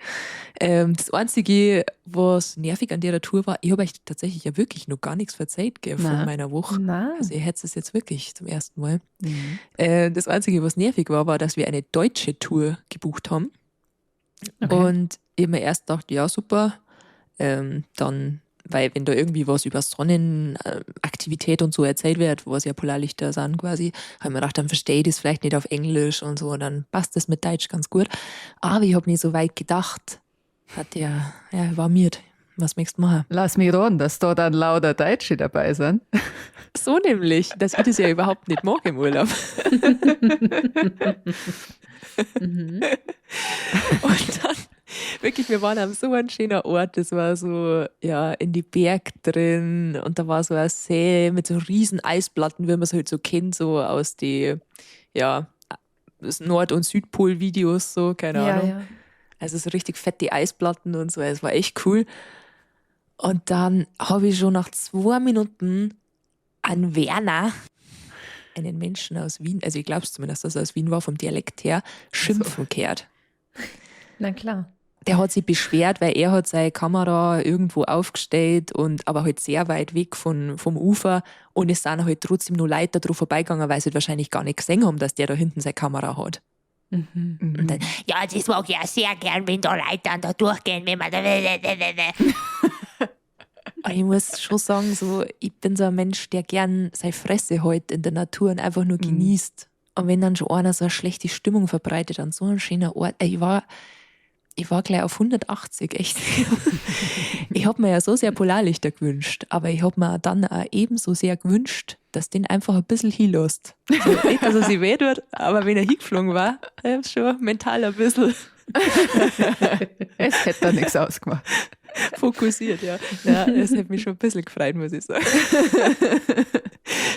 Das Einzige, was nervig an der Tour war, ich habe euch tatsächlich ja wirklich noch gar nichts verzeiht von meiner Woche. Nein. Also ihr hättet es jetzt wirklich zum ersten Mal. Das Einzige, was nervig war, dass wir eine deutsche Tour gebucht haben. Okay. Und ich mir erst dachte, ja super, dann, weil wenn da irgendwie was über Sonnenaktivität und so erzählt wird, was ja Polarlichter sind quasi, habe ich mir gedacht, dann verstehe ich das vielleicht nicht auf Englisch und so, dann passt das mit Deutsch ganz gut. Aber ich habe nicht so weit gedacht. War mir, was möchtest du machen? Lass mich raten, dass da dann lauter Deutsche dabei sind. So nämlich, dass ich das ja überhaupt nicht mag im Urlaub. Und dann, wirklich, wir waren an so einem schönen Ort, das war so, ja, in die Berg drin und da war so ein See mit so riesen Eisplatten, wie man es halt so kennt, so aus die, ja, das Nord- und Südpol-Videos, so, keine Ahnung. Ja. Also so richtig fette Eisplatten und so, es war echt cool. Und dann habe ich schon nach 2 Minuten an Werner, einen Menschen aus Wien, also ich glaube es zumindest, dass er aus Wien war, vom Dialekt her, schimpfen gehört. Na klar. Der hat sich beschwert, weil er hat seine Kamera irgendwo aufgestellt und aber halt sehr weit weg vom Ufer, und es sind halt trotzdem nur Leute drauf vorbeigegangen, weil sie halt wahrscheinlich gar nicht gesehen haben, dass der da hinten seine Kamera hat. Und dann, ja, das mag ich auch sehr gern, wenn da Leute dann da durchgehen, wenn man da. Aber ich muss schon sagen, so, ich bin so ein Mensch, der gern seine Fresse hält in der Natur und einfach nur genießt. Und wenn dann schon einer so eine schlechte Stimmung verbreitet an so einem schönen Ort, ich war gleich auf 180, echt. Ich habe mir ja so sehr Polarlichter gewünscht, aber ich habe mir dann auch ebenso sehr gewünscht, dass den einfach ein bisschen hinlässt. Also nicht, dass er sich weh tut, aber wenn er hingeflogen war, schon mental ein bisschen Es hätte da nichts ausgemacht. fokussiert, ja. Ja, das hätte mich schon ein bisschen gefreut, muss ich sagen.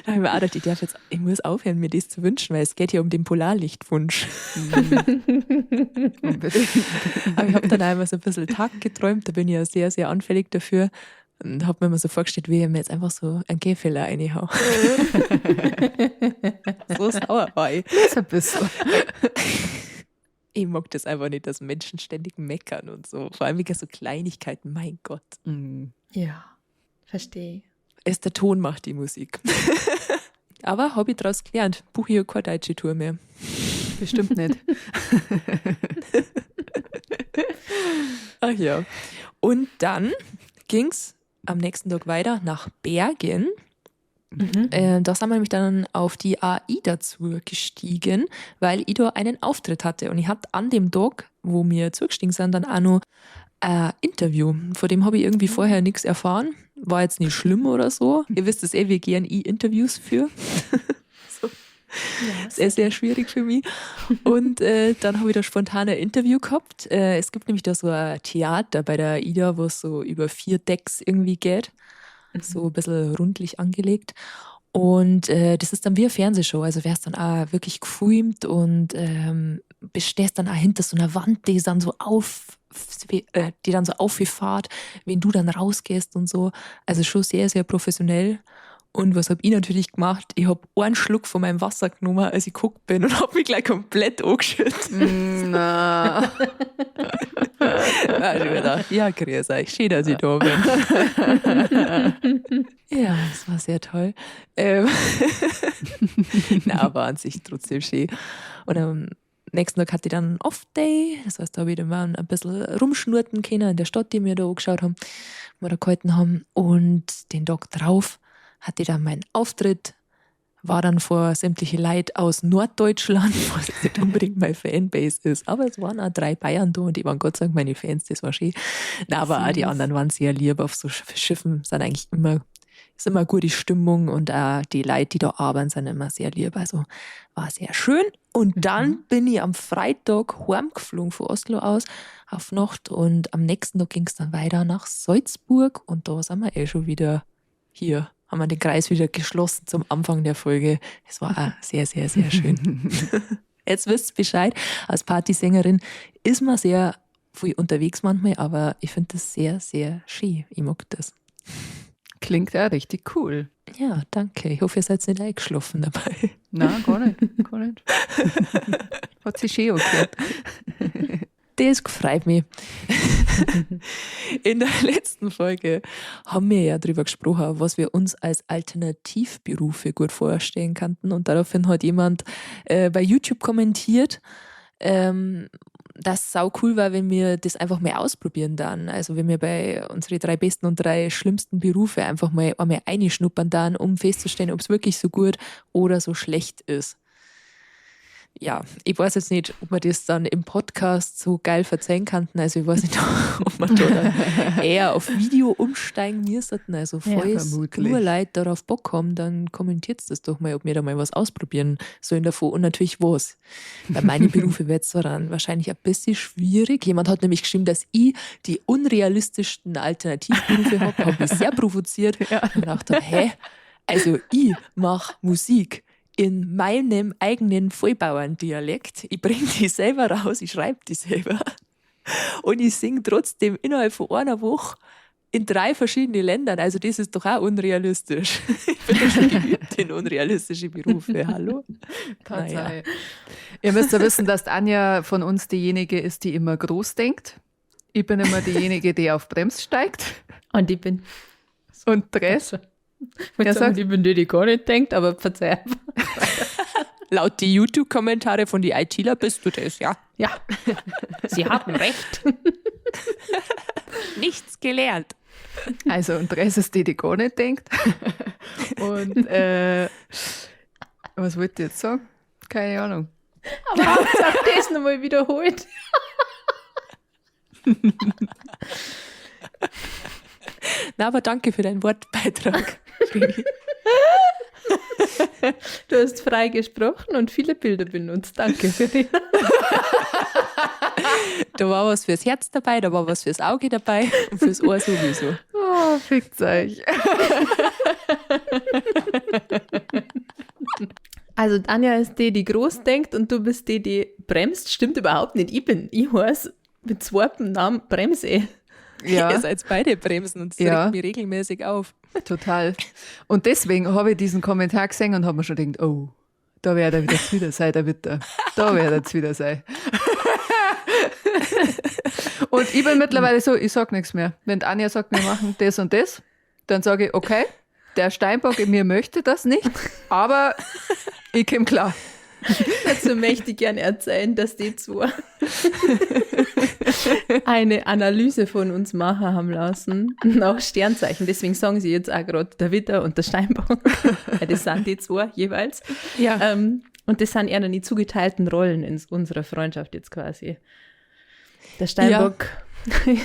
Da habe ich mir auch gedacht, ich muss aufhören, mir das zu wünschen, weil es geht ja um den Polarlichtwunsch. Unbedingt. Aber ich habe dann einmal so ein bisschen Tag geträumt, da bin ich ja sehr, sehr anfällig dafür. Und habe mir mal so vorgestellt, wie ich mir jetzt einfach so einen Gehfehler reinhau. So sauer war ich. So ein bisschen. Ich mag das einfach nicht, dass Menschen ständig meckern und so. Vor allem wegen so Kleinigkeiten, mein Gott. Ja, verstehe. Erst der Ton macht die Musik. Aber habe ich daraus gelernt, buche ich ja keine deutsche Tour mehr. Bestimmt nicht. Ach ja. Und dann ging es am nächsten Tag weiter nach Bergen. Da sind wir nämlich dann auf die AI dazu gestiegen, weil ich da einen Auftritt hatte. Und ich hatte an dem Tag, wo wir zugestiegen sind, dann auch noch ein Interview. Von dem habe ich irgendwie vorher nichts erfahren. War jetzt nicht schlimm oder so. Ihr wisst es wie gern ich Interviews führe. Sehr, sehr schwierig für mich. Und dann habe ich da spontan ein Interview gehabt. Es gibt nämlich da so ein Theater bei der AIDA, wo es so über 4 Decks irgendwie geht. So ein bisschen rundlich angelegt. Und das ist dann wie eine Fernsehshow. Also wärst dann auch wirklich gefilmt und stehst dann auch hinter so einer Wand, die dann so auffährt, wenn du dann rausgehst und so. Also schon sehr, sehr professionell. Und was habe ich natürlich gemacht? Ich habe einen Schluck von meinem Wasser genommen, als ich geguckt bin und habe mich gleich komplett angeschüttet. Na. Also ich gedacht, ja, grüß euch, schön, dass ich da bin. Ja, das war sehr toll. Na, war an sich trotzdem schön. Und am nächsten Tag hatte ich dann Off-Day. Das heißt, da habe ich dann mal ein bisschen rumschnurten können in der Stadt, die wir da angeschaut haben, wo wir da gehalten haben. Und den Tag drauf hatte ich dann meinen Auftritt, war dann vor sämtliche Leute aus Norddeutschland, was jetzt nicht unbedingt meine Fanbase ist, aber es waren auch 3 Bayern da und die waren Gott sei Dank meine Fans, das war schön. Na, aber auch die anderen waren sehr lieb. Auf so Schiffen ist immer eine gute Stimmung und auch die Leute, die da arbeiten, sind immer sehr lieb. Also war sehr schön. Und dann bin ich am Freitag heimgeflogen von Oslo aus auf Nacht und am nächsten Tag ging es dann weiter nach Salzburg und da sind wir schon wieder hier. Haben wir den Kreis wieder geschlossen zum Anfang der Folge. Es war auch sehr, sehr, sehr schön. Jetzt wisst ihr Bescheid. Als Partysängerin ist man sehr viel unterwegs manchmal, aber ich finde das sehr, sehr schön. Ich mag das. Klingt ja richtig cool. Ja, danke. Ich hoffe, ihr seid nicht eingeschlafen dabei. Nein, gar nicht. Gar nicht. Hat sich schön angehört. Das freut mich. In der letzten Folge haben wir ja darüber gesprochen, was wir uns als Alternativberufe gut vorstellen könnten. Und daraufhin hat jemand bei YouTube kommentiert, dass es sau cool war, wenn wir das einfach mal ausprobieren dann. Also wenn wir bei unsere 3 besten und 3 schlimmsten Berufe einfach mal einmal reinschnuppern dann, um festzustellen, ob es wirklich so gut oder so schlecht ist. Ja, ich weiß jetzt nicht, ob wir das dann im Podcast so geil verzeihen könnten. Also ich weiß nicht, ob wir da dann eher auf Video umsteigen müssten. Also falls nur Leute darauf Bock haben, dann kommentiert das doch mal, ob wir da mal was ausprobieren sollen davon und natürlich was. Bei meinen Berufe wird es dann wahrscheinlich ein bisschen schwierig. Jemand hat nämlich geschrieben, dass ich die unrealistischsten Alternativberufe habe. Hat mich sehr provoziert und dachte, also ich mache Musik in meinem eigenen Vollbauerndialekt. Ich bringe die selber raus, ich schreibe die selber. Und ich singe trotzdem innerhalb von einer Woche in 3 verschiedene Ländern. Also das ist doch auch unrealistisch. Ich bin ja schon geübt in unrealistische Berufe. Hallo? Naja. Ihr müsst ja wissen, dass Anja von uns diejenige ist, die immer groß denkt. Ich bin immer diejenige, die auf Brems steigt. Und ich bin... Und Dress. Ich bin die gar nicht denkt, aber verzeih einfach. Laut die YouTube-Kommentare von die ITler bist du das, ja. Ja, Sie haben recht. Nichts gelernt. Also, und Dress ist die gar nicht denkt. Und was wollte ich jetzt sagen? Keine Ahnung. Aber Hauptsache das nochmal wiederholt. Na, aber danke für deinen Wortbeitrag. Du hast frei gesprochen und viele Bilder benutzt. Danke für die. Da war was fürs Herz dabei, da war was fürs Auge dabei und fürs Ohr sowieso. Oh, fickt's euch. Also Anja ist die groß denkt und du bist die bremst. Stimmt überhaupt nicht. Ich heiße mit zweitem Namen Bremse. Ja. Ihr seid beide Bremsen und es regt mich regelmäßig auf. Total. Und deswegen habe ich diesen Kommentar gesehen und habe mir schon gedacht, oh, da wird er wieder sein, der Witter. Da wird er jetzt wieder sein. Und ich bin mittlerweile so, ich sage nichts mehr. Wenn Anja sagt, wir machen das und das, dann sage ich, okay, der Steinbock in mir möchte das nicht, aber ich komme klar. Dazu möchte ich gerne erzählen, dass die zwei eine Analyse von uns machen haben lassen nach Sternzeichen. Deswegen sagen sie jetzt auch gerade der Widder und der Steinbock. Das sind die zwei jeweils. Ja. Und das sind eher noch die zugeteilten Rollen in unserer Freundschaft jetzt quasi. Der Steinbock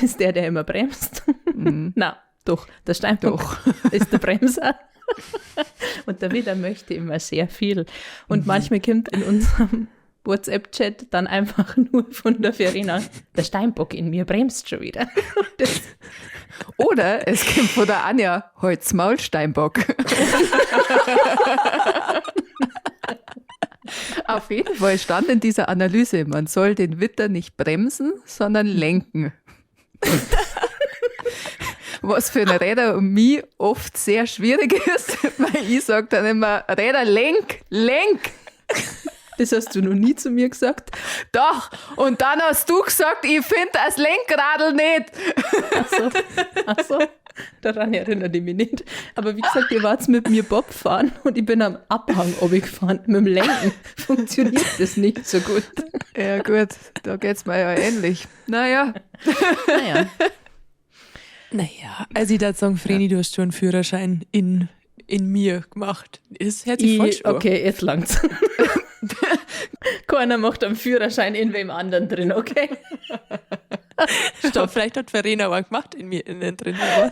ist der immer bremst. Mhm. Na, doch, der Steinbock ist der Bremser. Und der Widder möchte immer sehr viel. Und manchmal kommt in unserem WhatsApp-Chat dann einfach nur von der Verena, der Steinbock in mir bremst schon wieder. Das, Oder es kommt von der Anja, Holz Maul Steinbock. Auf jeden Fall stand in dieser Analyse, man soll den Widder nicht bremsen, sondern lenken. Was für eine Räder und mich oft sehr schwierig ist, weil ich sage dann immer, Räder, lenk. das hast du noch nie zu mir gesagt. Doch, und dann hast du gesagt, ich finde das Lenkradl nicht. Ach so, daran erinnere ich mich nicht. Aber wie gesagt, ihr wart mit mir Bob fahren und ich bin am Abhang runtergefahren. Mit dem Lenken funktioniert das nicht so gut. Ja gut, da geht's mir ja ähnlich. Naja. Naja, also ich würde sagen, Vreni, du hast schon einen Führerschein in mir gemacht. Das hört sich falsch an. Okay, jetzt langt's. Keiner macht am Führerschein in wem anderen drin, okay? Stopp, vielleicht hat Verena aber gemacht in mir innen drin. Was?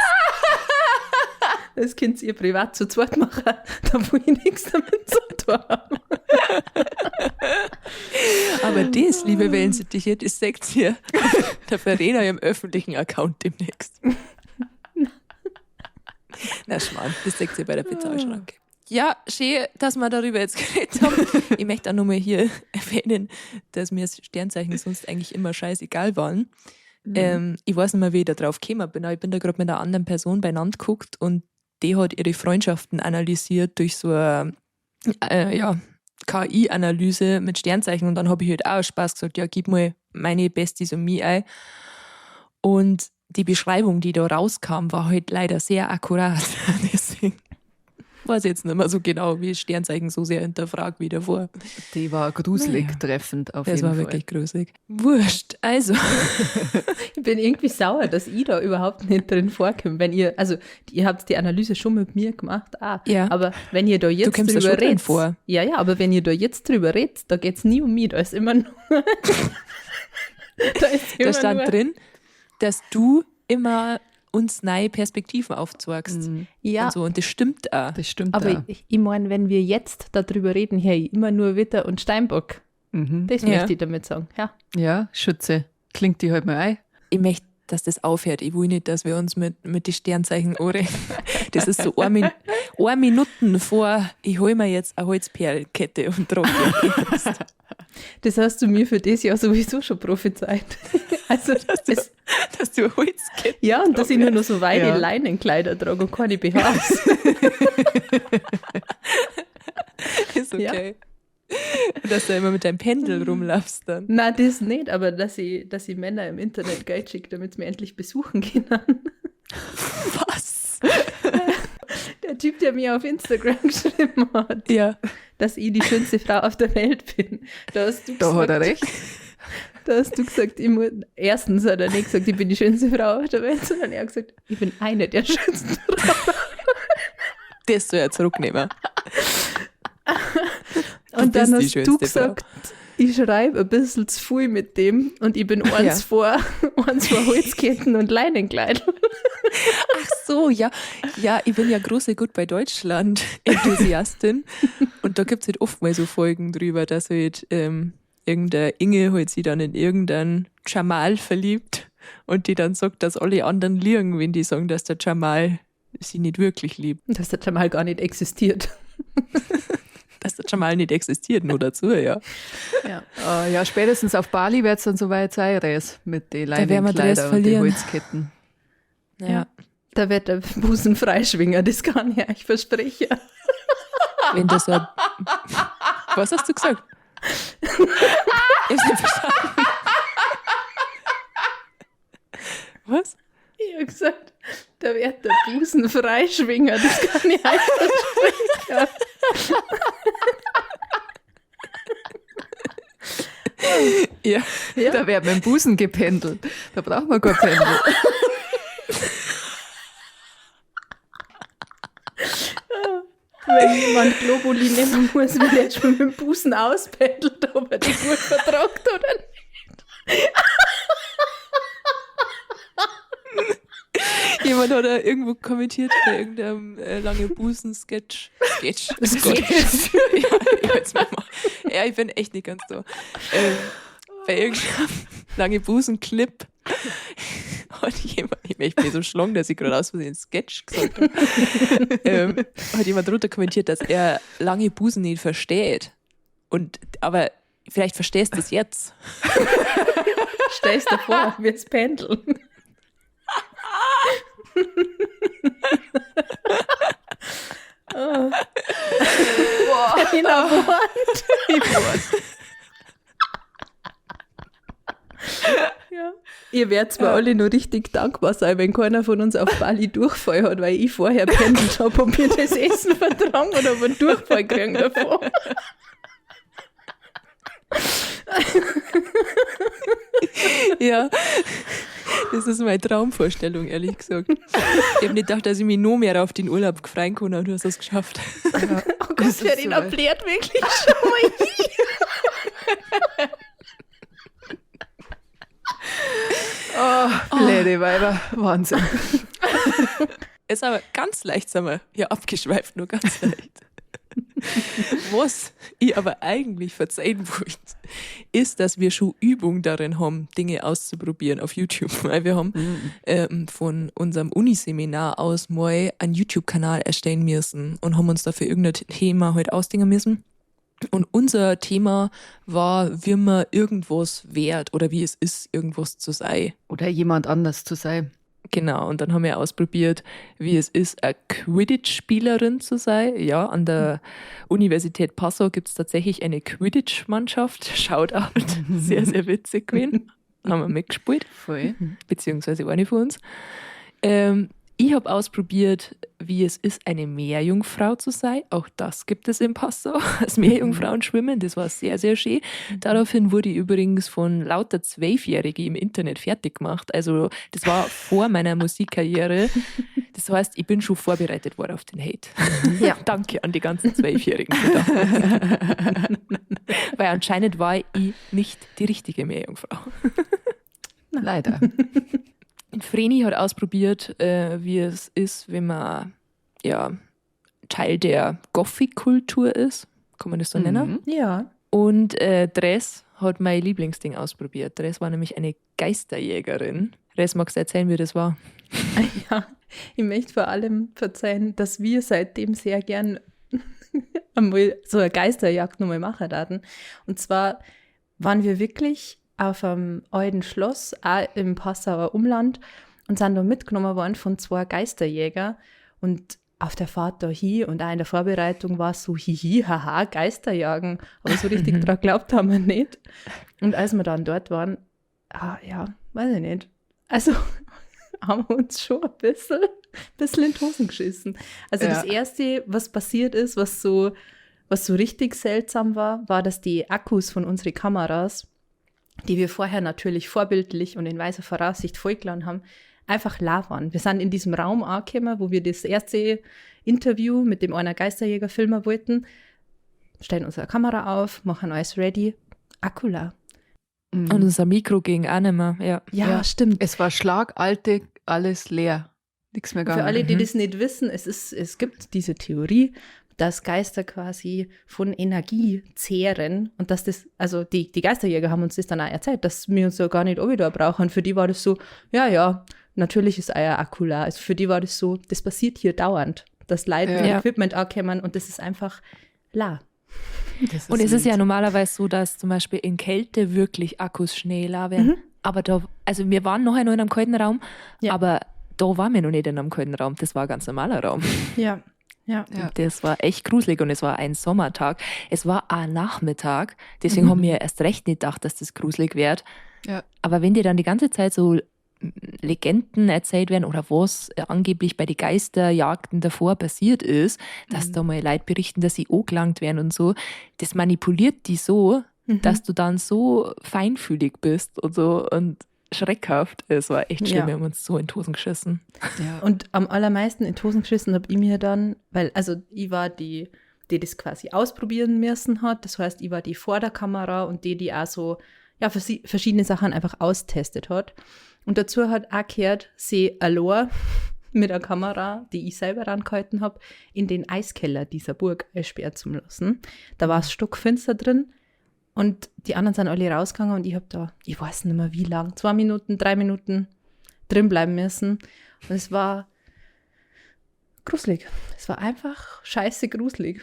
Das könnt ihr privat zu zweit machen, da wo ich nichts damit zu tun habe. Aber das, liebe Wellensittiche, das sagt ihr der Verena im öffentlichen Account demnächst. Na Schmarrn, das sagt ihr bei der Bezahlschranke. Ja, schön, dass wir darüber jetzt geredet haben. Ich möchte auch nochmal hier erwähnen, dass mir Sternzeichen sonst eigentlich immer scheißegal waren. Ich weiß nicht mehr, wie ich da drauf gekommen bin, aber ich bin da gerade mit einer anderen Person beieinander geguckt und die hat ihre Freundschaften analysiert durch so eine KI-Analyse mit Sternzeichen und dann habe ich halt auch Spaß gesagt, ja, gib mal meine Besties und mich ein. Und die Beschreibung, die da rauskam, war halt leider sehr akkurat. Deswegen weiß ich jetzt nicht mehr so genau, wie Sternzeichen so sehr hinterfragt wie davor. Die war gruselig treffend auf Das jeden war Fall. wirklich gruselig. Wurscht, also. Ich bin irgendwie sauer, dass ich da überhaupt nicht drin vorkomme. Wenn ihr, also ihr habt die Analyse schon mit mir gemacht, Ja. aber wenn ihr da jetzt kommst da drüber schon drin redet, vor. ja, aber wenn ihr da jetzt drüber redet, da geht es nie um mich, da ist immer nur Da stand drin, dass du immer uns neue Perspektiven aufzeigst. Ja, Und so. Und das stimmt auch. Das stimmt aber auch. ich meine, wenn wir jetzt darüber reden, hey, immer nur Widder und Steinbock, das Ja. möchte ich damit sagen. Ja. Ja, Schütze. Klingt die halt mal ein. Ich möchte, dass das aufhört. Ich will nicht, dass wir uns mit den Sternzeichen anreden. Das ist so eine Minuten vor, ich hole mir jetzt eine Holzperlkette und trage die. Das hast du mir für das Jahr sowieso schon prophezeit. Also, Dass du eine Holzkette ja, und dass ich nur noch so weite Ja. Leinenkleider trage und keine BHs. ist okay. Und dass du immer mit deinem Pendel rumlaufst dann. Nein, das nicht, aber dass ich Männer im Internet Geld schicke, damit sie mir endlich besuchen können. Was? Der Typ, der mir auf Instagram geschrieben hat, Ja. dass ich die schönste Frau auf der Welt bin. Da hast du Da hat er gesagt, recht. da hast du gesagt, ich muss, erstens hat er nicht gesagt, ich bin die schönste Frau auf der Welt, sondern er hat gesagt, ich bin eine der schönsten Frauen. Das soll er zurücknehmen. Und bist dann die hast du schönste gesagt, ich schreibe ein bisschen zu viel mit dem und ich bin eins vor Holzketten und Leinenkleidern. Ach so, ja. Ja, ich bin ja große Gut bei Deutschland Enthusiastin. Und da gibt es halt oft mal so Folgen drüber, dass halt irgendeine Inge halt sich dann in irgendeinen Jamal verliebt und die dann sagt, dass alle anderen liegen, wenn die sagen, dass der Jamal sie nicht wirklich liebt. Dass der Jamal gar nicht existiert. Dass der Jamal nicht existiert, nur dazu, ja. Ja. Ja, spätestens auf Bali wird es dann soweit sein, Res, mit den Da werden wir den Rest Leinenkleider und den verlieren. Holzketten. Ja. Da wird der Busen freischwingen, das kann ich euch versprechen. Wenn das so. Was hast du gesagt? Ich hab's nicht verstanden. Was? Ich habe gesagt, da wird der Busen freischwingen, das kann ich euch versprechen. Ja. Ja. Da wird mit dem Busen gependelt. Da braucht man kein Pendel. Wenn jemand Globuli nehmen muss, will er schon mit dem Busen auspendelt, ob er die gut vertragt oder nicht. Ich Jemand hat irgendwo kommentiert bei irgendeinem lange Busen-Sketch. Sketch. Ja, jetzt mal. Ja, ich bin echt nicht ganz so. Bei irgendeinem lange Busen-Clip hat jemand, ich bin so schlong, dass ich gerade aus Versehen Sketch gesagt habe, hat jemand drunter kommentiert, dass er lange Busen nicht versteht. Aber vielleicht verstehst du es jetzt. Stellst dir vor, wie es pendeln. Oh. In der Wand. Ja. Ihr werdet mir alle nur richtig dankbar sein, wenn keiner von uns auf Bali Durchfall hat, weil ich vorher pendelt habe, ob wir das Essen vertragen oder ob wir einen Durchfall kriegen davon. Ja, das ist meine Traumvorstellung, ehrlich gesagt. Ich habe nicht gedacht, dass ich mich noch mehr auf den Urlaub freuen kann, aber du hast es geschafft. Ja. Oh Gott, der den erklärt wirklich schon mal Blöde Weiber, Wahnsinn. Ist aber ganz leicht, sind wir hier abgeschweift, nur ganz leicht. Was ich aber eigentlich verzeihen wollte, ist, dass wir schon Übung darin haben, Dinge auszuprobieren auf YouTube. Weil wir haben von unserem Uniseminar aus mal einen YouTube-Kanal erstellen müssen und haben uns dafür irgendein Thema halt ausdenken müssen. Und unser Thema war, wie man irgendwas wert oder wie es ist, irgendwas zu sein. Oder jemand anders zu sein. Genau, und dann haben wir ausprobiert, wie es ist, eine Quidditch-Spielerin zu sein. Ja, an der Universität Passau gibt es tatsächlich eine Quidditch-Mannschaft. Shoutout, sehr, sehr witzig gewesen. Haben wir mitgespielt, Voll. beziehungsweise eine von uns. Ich habe ausprobiert, wie es ist, eine Meerjungfrau zu sein. Auch das gibt es in Passau, als Meerjungfrauen schwimmen. Das war sehr, sehr schön. Daraufhin wurde ich übrigens von lauter Zwölfjährigen im Internet fertig gemacht. Also das war vor meiner Musikkarriere. Das heißt, ich bin schon vorbereitet worden auf den Hate. Ja. Danke an die ganzen Zwölfjährigen. Weil anscheinend war ich nicht die richtige Meerjungfrau. Leider. Vreni hat ausprobiert, wie es ist, wenn man ja Teil der Gothic-Kultur ist. Kann man das so nennen? Ja. Und Dres hat mein Lieblingsding ausprobiert. Dres war nämlich eine Geisterjägerin. Dres, magst du erzählen, wie das war? Ja, ich möchte vor allem verzeihen, dass wir seitdem sehr gern einmal so eine Geisterjagd nochmal machen werden. Und zwar waren wir wirklich auf einem alten Schloss, auch im Passauer Umland, und sind da mitgenommen worden von 2 Geisterjäger. Und auf der Fahrt dahin und auch in der Vorbereitung war es so, hihi, haha, Geisterjagen. Aber so richtig dran geglaubt haben wir nicht. Und als wir dann dort waren, ja, weiß ich nicht. Also haben wir uns schon ein bisschen in die Hosen geschissen. Also Ja. das Erste, was passiert ist, was so richtig seltsam war, dass die Akkus von unseren Kameras, die wir vorher natürlich vorbildlich und in weiser Voraussicht vollgeladen haben, einfach leer waren. Wir sind in diesem Raum angekommen, wo wir das erste Interview mit dem einer Geisterjäger filmen wollten, stellen unsere Kamera auf, machen alles ready, Akku leer. Und unser Mikro ging auch nicht mehr. Ja. Ja, stimmt. Es war schlagartig alles leer. Nichts mehr gegangen. Für alle, die das nicht wissen, es gibt diese Theorie, dass Geister quasi von Energie zehren und dass das, also die Geisterjäger haben uns das dann auch erzählt, dass wir uns ja gar nicht da brauchen. Für die war das so, ja, natürlich ist euer Akku leer. Also für die war das so, das passiert hier dauernd, dass Leute mit Ja. Equipment ankommen und das ist einfach leer. Und es ist ja normalerweise so, dass zum Beispiel in Kälte wirklich Akkus schnell leer werden. Aber also wir waren noch in einem kalten Raum, Ja. aber da waren wir noch nicht in einem kalten Raum. Das war ein ganz normaler Raum. Ja. Ja. Das war echt gruselig und es war ein Sommertag. Es war ein Nachmittag, deswegen haben wir erst recht nicht gedacht, dass das gruselig wird. Ja. Aber wenn dir dann die ganze Zeit so Legenden erzählt werden oder was angeblich bei den Geisterjagden davor passiert ist, dass da mal Leute berichten, dass sie angelangt werden und so, das manipuliert die so, dass du dann so feinfühlig bist und so und schreckhaft. Es war echt schlimm, Ja. wir haben uns so in die Hosen geschissen. Ja. Und am allermeisten in die Hosen geschissen habe ich mir dann, weil, also ich war die das quasi ausprobieren müssen hat. Das heißt, ich war die vor der Kamera und die auch so, ja, verschiedene Sachen einfach austestet hat. Und dazu hat auch gehört, sie allein mit der Kamera, die ich selber rangehalten habe, in den Eiskeller dieser Burg einsperren zu lassen. Da war es stockfinster drin und die anderen sind alle rausgegangen und ich habe da, ich weiß nicht mehr wie lang, 2 Minuten, 3 Minuten drin bleiben müssen. Und es war gruselig. Es war einfach scheiße gruselig.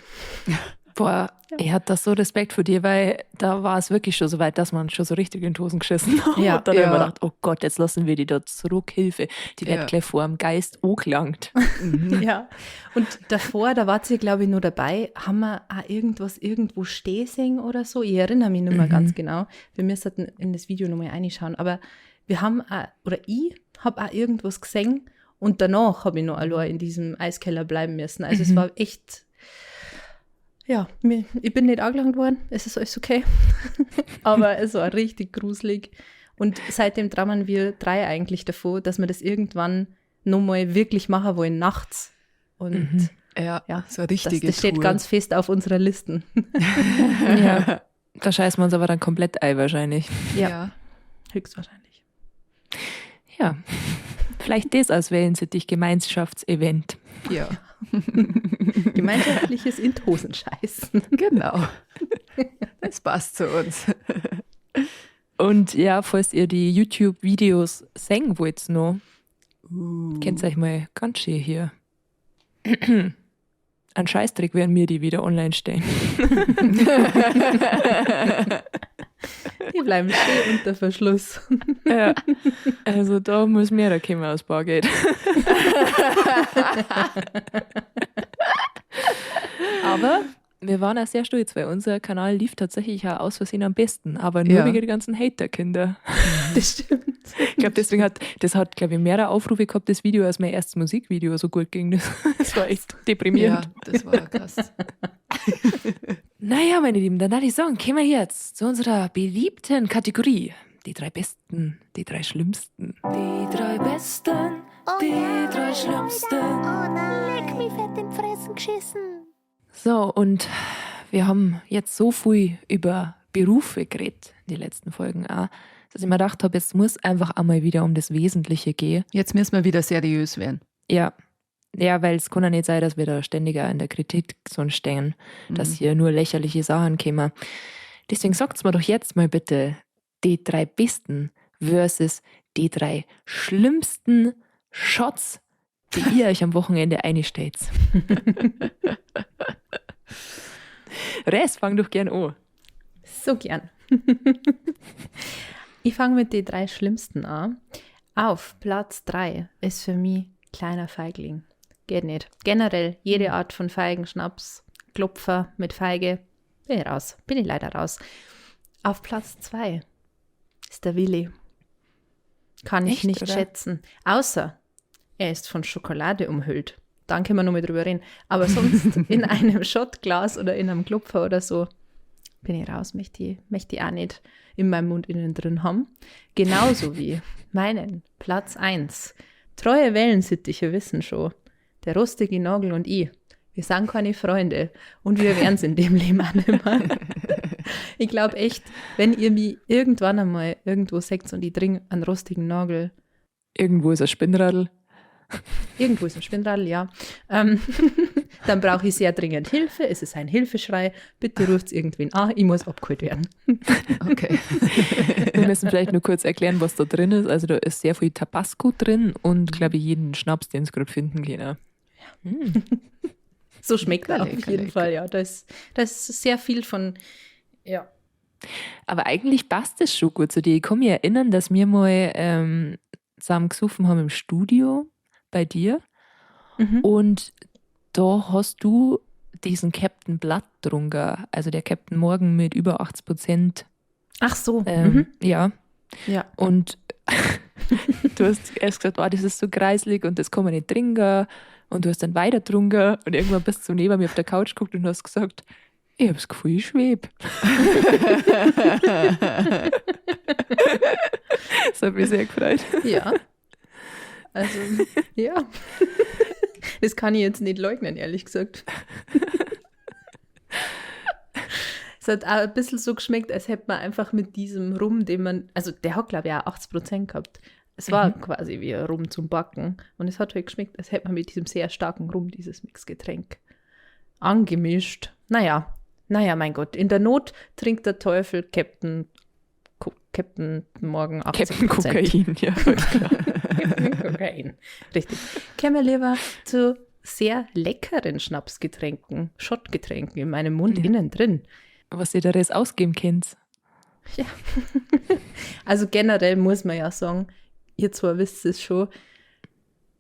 Boah, ich hatte da so Respekt vor dir, weil da war es wirklich schon so weit, dass man schon so richtig in die Hosen geschissen hat. Ja, und dann habe ich ja. mir gedacht, oh Gott, jetzt lassen wir die da zurück, Hilfe. Die wird Ja. gleich vor dem Geist angelangt. Ja, und davor, da war sie, glaube ich, nur dabei, haben wir auch irgendwo stehen sehen oder so. Ich erinnere mich nicht mehr ganz genau. Wir müssen in das Video nochmal reinschauen. Aber wir haben auch, oder ich habe auch irgendwas gesehen und danach habe ich noch allein in diesem Eiskeller bleiben müssen. Also es war echt, ja, ich bin nicht angelangt worden, es ist alles okay. Aber es war richtig gruselig. Und seitdem träumen wir 3 eigentlich davor, dass wir das irgendwann nochmal wirklich machen wollen, nachts. Und Ja, ja, so eine richtige das steht Tour. ganz fest auf unserer Liste. Ja. Da scheißen wir uns aber dann komplett ein wahrscheinlich. Ja. Höchstwahrscheinlich. Ja, vielleicht das als Wellensittich-Gemeinschaftsevent. Ja, Gemeinschaftliches in die Hosen scheißen. genau. Das passt zu uns. Und ja, falls ihr die YouTube-Videos sehen wollt noch, könnt ihr euch mal ganz schön hier. Ein Scheißdreck werden mir die wieder online stellen. Die bleiben stehen unter Verschluss. Ja, also da muss mehr kommen aus Bargeld. Aber wir waren auch sehr stolz, weil unser Kanal lief tatsächlich auch aus Versehen am besten, aber nur Ja. wegen die ganzen Hater-Kinder. Das stimmt. Ich glaube, deswegen hat, glaube ich, mehr Aufrufe gehabt, das Video, als mein erstes Musikvideo so gut ging. Das war echt Ja, deprimierend. das war krass. Naja, meine Lieben, dann würde ich sagen, kommen wir jetzt zu unserer beliebten Kategorie. Die 3 Besten, die 3 Schlimmsten. Die 3 Besten, die 3 Schlimmsten. Oh nein, leck mich fett in die Fressen geschissen. So, und wir haben jetzt so viel über Berufe geredet, die letzten Folgen auch, dass ich mir gedacht habe, es muss einfach einmal wieder um das Wesentliche gehen. Jetzt müssen wir wieder seriös werden. Ja, weil es kann ja nicht sein, dass wir da ständig auch in der Kritik so stehen, dass hier nur lächerliche Sachen kommen. Deswegen sagt's mir doch jetzt mal bitte, die 3 Besten versus die 3 schlimmsten Shots, die ihr euch am Wochenende einstellt. Res, fang doch gern an. So gern. Ich fange mit den 3 Schlimmsten an. Auf Platz 3 ist für mich kleiner Feigling. Geht nicht. Generell jede Art von Feigen, Schnaps, Klopfer mit Feige, bin ich raus. Bin ich leider raus. Auf Platz 2 ist der Willi. Kann ich Echt, nicht oder? schätzen. Außer er ist von Schokolade umhüllt. Dann können wir noch mal drüber reden. Aber sonst in einem Shotglas oder in einem Klopfer oder so bin ich raus, möchte ich auch nicht in meinem Mund innen drin haben. Genauso wie meinen Platz 1. Treue Wellensittiche wissen schon, der rustige Nagel und ich, wir sind keine Freunde und wir werden es in dem Leben auch nicht mehr. Ich glaube echt, wenn ihr mich irgendwann einmal irgendwo seht und ich trinke einen rostigen Nagel, Irgendwo ist ein Spinnradl. irgendwo ist ein Spinnradl, ja, dann brauche ich sehr dringend Hilfe. Es ist ein Hilfeschrei. Bitte ruft irgendwen an, ich muss abgeholt werden. Okay. Wir müssen vielleicht nur kurz erklären, was da drin ist. Also da ist sehr viel Tabasco drin und, glaube ich, jeden Schnaps, den es gerade finden kann. So schmeckt er Lecker, auf jeden lecker. Fall, ja. Da ist sehr viel von, ja. Aber eigentlich passt es schon gut zu dir. Ich kann mich erinnern, dass wir mal zusammen gesoffen haben im Studio bei dir. Und da hast du diesen Captain Blood getrunken. Also der Captain Morgan mit über 80%. Ach so. Ja. Ja. Und du hast erst gesagt, oh, das ist so kreislig und das kann man nicht trinken. Und du hast dann weiter getrunken und irgendwann bist du neben mir auf der Couch geguckt und hast gesagt, ich habe das Gefühl, ich schwebe. Das hat mich sehr gefreut. Ja. Also, ja. Das kann ich jetzt nicht leugnen, ehrlich gesagt. Es hat auch ein bisschen so geschmeckt, als hätte man einfach mit diesem Rum, den man, also der hat, glaube ich, auch 80% gehabt, Es war quasi wie Rum zum Backen. Und es hat halt geschmeckt, als hätte man mit diesem sehr starken Rum dieses Mixgetränk angemischt. Naja, mein Gott. In der Not trinkt der Teufel Captain morgen 80%. Captain Kokain, ja. Captain Kokain. Richtig. Kommen wir lieber zu sehr leckeren Schnapsgetränken, Schottgetränken in meinem Mund innen drin. Was ihr da alles ausgeben könnt. Ja. Also generell muss man ja sagen, ihr zwar wisst es schon,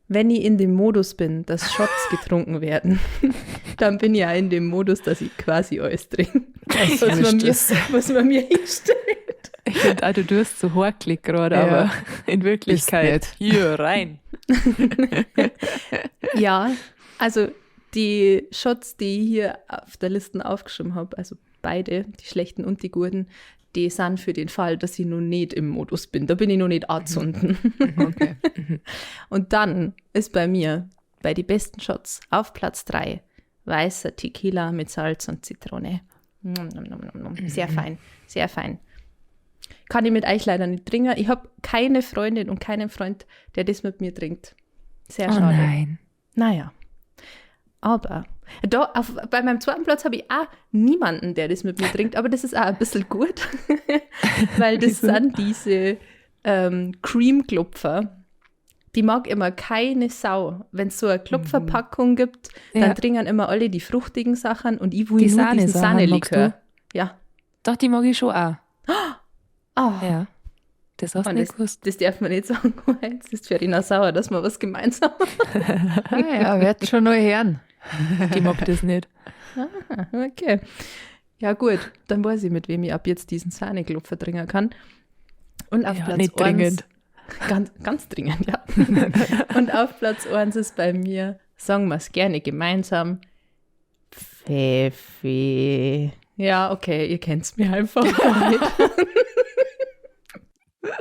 wenn ich in dem Modus bin, dass Shots getrunken werden, dann bin ich ja in dem Modus, dass ich quasi alles trinke. Was man mir hinstellt. Ich finde auch, du tust so horklig gerade, aber in Wirklichkeit hier rein. Ja, also die Shots, die ich hier auf der Liste aufgeschrieben habe, also beide, die schlechten und die guten, die sind für den Fall, dass ich noch nicht im Modus bin. Da bin ich noch nicht anzünden. Okay. Und dann ist bei mir, bei den besten Shots, auf Platz 3, weißer Tequila mit Salz und Zitrone. Sehr fein, sehr fein. Kann ich mit euch leider nicht trinken. Ich habe keine Freundin und keinen Freund, der das mit mir trinkt. Sehr schade. Nein. Naja, aber bei meinem zweiten Platz habe ich auch niemanden, der das mit mir trinkt, aber das ist auch ein bisschen gut, weil das sind diese Cream-Klopfer. Die mag immer keine Sau. Wenn es so eine Klopferpackung gibt, dann trinken immer alle die fruchtigen Sachen und ich will Die nur diesen Sahnesachen magst Sahnelikör. du? Ja. Doch, die mag ich schon auch. Oh. Ja. Das hast du Und nicht gewusst. das darf man nicht sagen. Jetzt ist Verena sauer, dass wir was gemeinsam haben. Ja, wird schon neu hören. Die mag das nicht. Okay. Ja gut, dann weiß ich, mit wem ich ab jetzt diesen Sahneklopfer trinken kann. Und auf Ja, Platz nicht 1, dringend. Ganz dringend, ja. Und auf Platz 1 ist bei mir, sagen wir es gerne gemeinsam, Pfeffi. Ja, okay, ihr kennt es mir einfach nicht.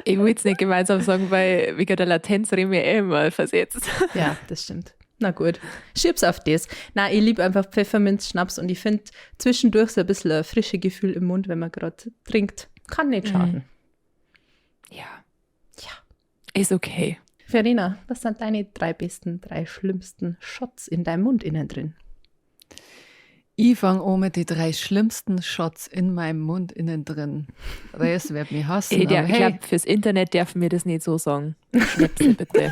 Ich will es nicht gemeinsam sagen, weil wegen der Latenz reden wir immer versetzt. Ja, das stimmt. Na gut, schieb's auf das. Na, ich liebe einfach Pfefferminzschnaps und ich finde zwischendurch so ein bisschen ein frisches Gefühl im Mund, wenn man gerade trinkt. Kann nicht schaden. Ja. Ist okay. Verena, was sind deine 3 schlimmsten Shots in deinem Mund innen drin? Ich fange an mit die 3 schlimmsten Shots in meinem Mund innen drin. Das wird mich hassen. Ich aber hey, glaube, fürs Internet dürfen wir das nicht so sagen. Schnäpse bitte.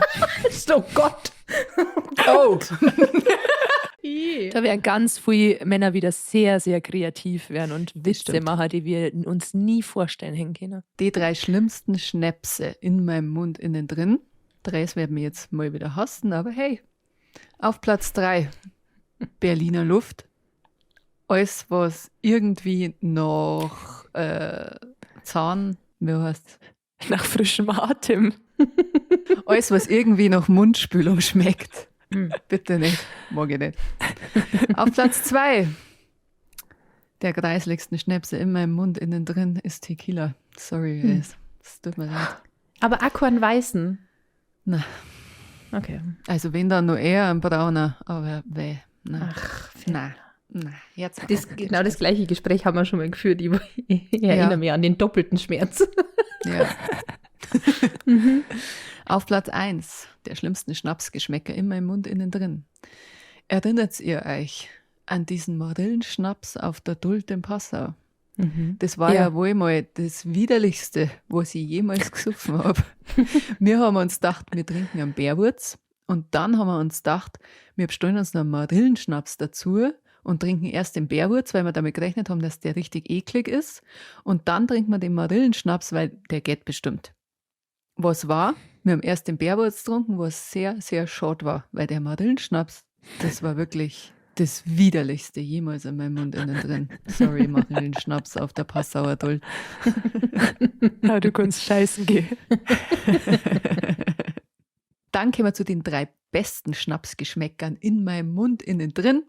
Oh Gott! oh, Da werden ganz viele Männer wieder sehr, sehr kreativ werden und Witze machen, die wir uns nie vorstellen hätten können. die 3 schlimmsten Schnäpse in meinem Mund innen drin. 3 werden mich jetzt mal wieder hassen, aber hey, auf Platz 3 Berliner Luft. Alles, was irgendwie noch Zahn, wie heißt Nach frischem Atem. alles, was irgendwie nach Mundspülung schmeckt. Bitte nicht, mag ich nicht. Auf Platz 2 der greislichsten Schnäpse in meinem Mund innen drin ist Tequila. Sorry, es tut mir leid. Aber auch keinen weißen. Na, Okay. also wenn dann nur eher ein brauner, aber weh. Na, Ach, na, jetzt. genau das gleiche Gespräch haben wir schon mal geführt. Ich erinnere mich an den doppelten Schmerz. Ja. Auf Platz 1 der schlimmsten Schnapsgeschmäcker in meinem Mund innen drin. Erinnert ihr euch an diesen Marillenschnaps auf der Duld in Passau? Das war ja wohl mal das Widerlichste, was ich jemals gesoffen habe. Wir haben uns gedacht, wir trinken einen Bärwurz und dann haben wir uns gedacht, wir bestellen uns noch einen Marillenschnaps dazu und trinken erst den Bärwurz, weil wir damit gerechnet haben, dass der richtig eklig ist und dann trinken wir den Marillenschnaps, weil der geht bestimmt. Was war? Wir haben erst den Bärwurz getrunken, was sehr, sehr schade war, weil der Marillenschnaps, das war wirklich das Widerlichste jemals in meinem Mund innen drin. Sorry, Marillenschnaps auf der Passauer Duld. Ja, du kannst scheißen gehen. Dann kommen wir zu den 3 besten Schnapsgeschmäckern in meinem Mund innen drin.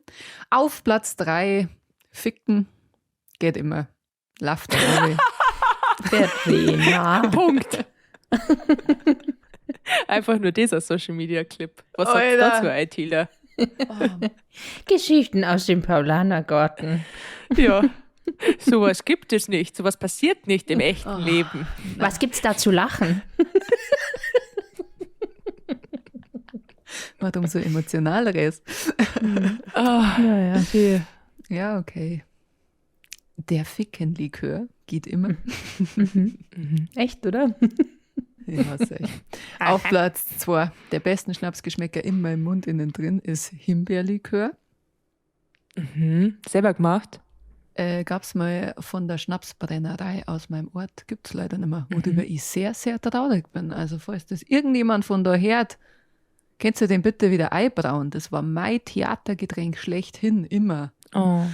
Auf Platz 3 Ficken. Geht immer. Lauft aber. Verena. Punkt. Einfach nur dieser Social Media Clip. Was sagst du Alter. dazu, ITler? Geschichten aus dem Paulanergarten. Ja, sowas gibt es nicht. Sowas passiert nicht im echten Leben. Was gibt's da zu lachen? hat umso emotionaleres. Naja. Okay. Ja, okay. Der Fickenlikör geht immer. Echt, oder? Ja, sicher. Auf Platz 2 der besten Schnapsgeschmäcker in meinem Mund innen drin ist Himbeerlikör. Selber gemacht? Gab es mal von der Schnapsbrennerei aus meinem Ort, gibt es leider nicht mehr, worüber ich sehr, sehr traurig bin. Also falls das irgendjemand von da hört, könnt ihr den bitte wieder einbrauen. Das war mein Theatergetränk schlechthin, immer. Oh.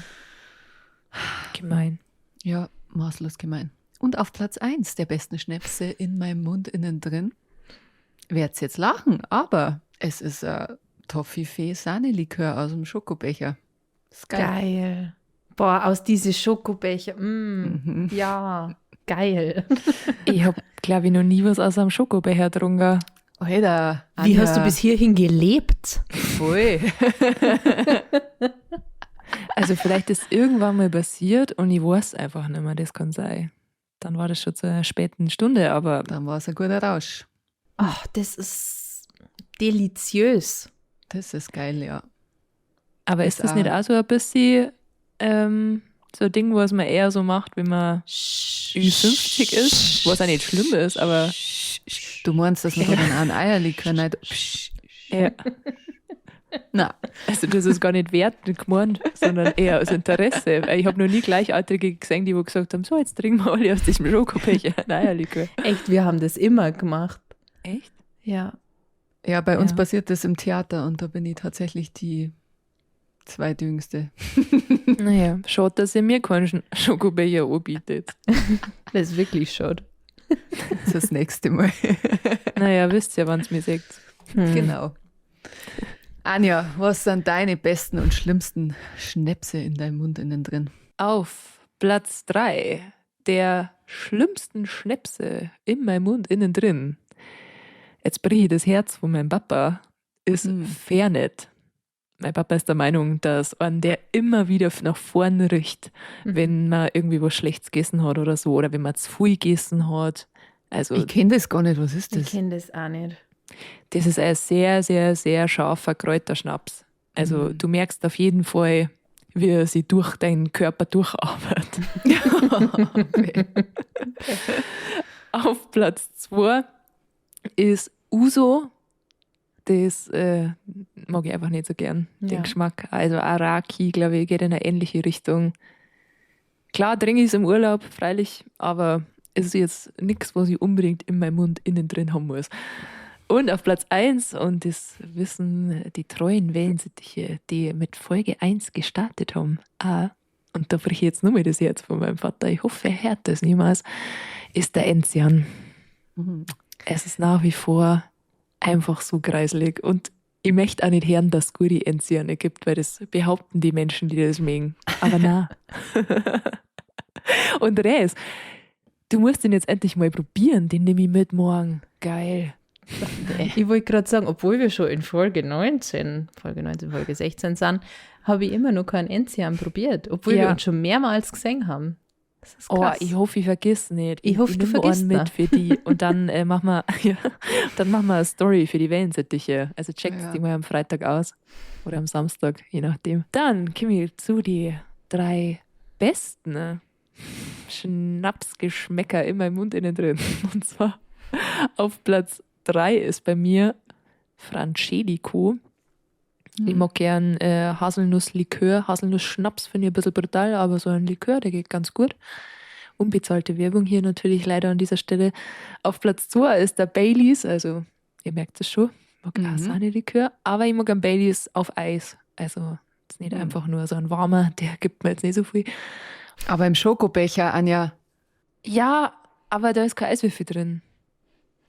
Gemein. Ja, maßlos gemein. Und auf Platz 1 der besten Schnäpse in meinem Mund innen drin, werd's jetzt lachen, aber es ist ein Toffifee-Sahnelikör aus dem Schokobecher. Das ist geil. Geil. Boah, aus diese Schokobecher. Ja, geil. Ich habe, glaube ich, noch nie was aus einem Schokobecher getrunken. Alter, Wie Anja, hast du bis hierhin gelebt? voll. Also vielleicht ist irgendwann mal passiert und ich weiß einfach nicht mehr, das kann sein. Dann war das schon zu einer späten Stunde, aber Dann war es ein guter Rausch. Ach, das ist deliziös. Das ist geil, ja. ist das nicht auch so ein bisschen so ein Ding, was man eher so macht, wenn man Ü50 ist? Was auch nicht schlimm ist, aber Du meinst, dass man dann auch ein Eierlikör nicht... ja. Na, Also das ist gar nicht wertend gemeint, sondern eher aus Interesse. Ich habe noch nie Gleichaltrige gesehen, die gesagt haben, so jetzt trinken wir alle aus diesem Schokobecher ein Eierlikör. Echt, wir haben das immer gemacht. Echt? Ja. ja, bei uns Ja. passiert das im Theater und da bin ich tatsächlich die zweitjüngste. Naja, schade, dass ihr mir keinen Schokobecher anbietet. Das ist wirklich schade. Das nächste Mal. Naja, wisst ihr, wann es mir sagt. Genau. Anja, was sind deine besten und schlimmsten Schnäpse in deinem Mund innen drin? Auf Platz 3 der schlimmsten Schnäpse in meinem Mund innen drin. Jetzt bricht ich das Herz von meinem Papa, ist Fernet. Mein Papa ist der Meinung, dass einen der immer wieder nach vorn riecht, wenn man irgendwie was Schlechtes gegessen hat oder so, oder wenn man zu viel gegessen hat. Also Ich kenne das gar nicht, was ist Ich das? kenne das auch nicht. das ist ein sehr, sehr, sehr scharfer Kräuterschnaps. Also du merkst auf jeden Fall, wie er sich durch deinen Körper durcharbeitet. Okay. Auf Platz 2 ist Uso. Das mag ich einfach nicht so gern, den Ja. Geschmack. Also Araki, glaube ich, geht in eine ähnliche Richtung. Klar trinke ich es im Urlaub, freilich, aber es ist jetzt nichts, was ich unbedingt in meinem Mund innen drin haben muss. Und auf Platz 1, und das wissen die treuen Wellensittiche, die mit Folge 1 gestartet haben, und da bricht ich jetzt nur mal das Herz von meinem Vater, ich hoffe, er hört das niemals, ist der Enzian. Es ist nach wie vor einfach so kreislig und ich möchte auch nicht hören, dass es gute Enziane gibt, weil das behaupten die Menschen, die das mögen. Aber na. Und Res, du musst den jetzt endlich mal probieren, den nehme ich mit morgen. Geil. Ich wollte gerade sagen, obwohl wir schon in Folge Folge 16 sind, habe ich immer noch keinen Enzian probiert, obwohl Ja. wir uns schon mehrmals gesehen haben. Das ist Oh, krass. ich hoffe, ich vergiss nicht. Ich hoffe, du nehm vergisst einen mit nicht. für die. Und dann machen wir dann machen wir eine Story für die Wellensittiche. Also checkt Ja. die mal am Freitag aus. Oder am Samstag, je nachdem. Dann kommen wir zu die 3 besten Schnapsgeschmäcker in meinem Mund innen drin. Und zwar auf Platz 3 ist bei mir Francelico. Ich mag gern Haselnusslikör. Haselnuss-Schnaps finde ich ein bisschen brutal, aber so ein Likör, der geht ganz gut. Unbezahlte Werbung hier natürlich leider an dieser Stelle. Auf Platz 2 ist der Baileys, also ihr merkt es schon, ich mag auch Sahne-Likör, aber ich mag einen Baileys auf Eis. Also es ist nicht einfach nur so ein warmer, der gibt mir jetzt nicht so viel. Aber im Schokobecher, Anja, Ja, aber da ist kein Eiswürfel drin.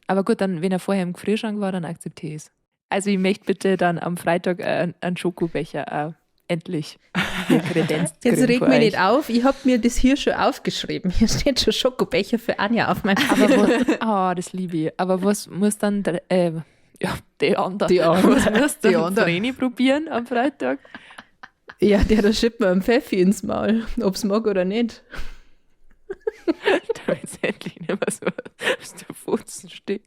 Aber gut, dann, wenn er vorher im Gefrierschrank war, dann akzeptiere ich es. Also ich möchte bitte dann am Freitag einen Schokobecher endlich hier kredenzt Jetzt kriegen reg für mich euch. nicht auf, ich habe mir das hier schon aufgeschrieben. Hier steht schon Schokobecher für Anja auf meinem Aber was, das liebe ich. Aber was muss dann die andere. Die andere. Was muss Die dann andere. Vreni probieren am Freitag? Ja, da schippt mir einen Pfeffi ins Maul, ob es mag oder nicht. Damit es endlich nicht mehr so aus der Futzen steht.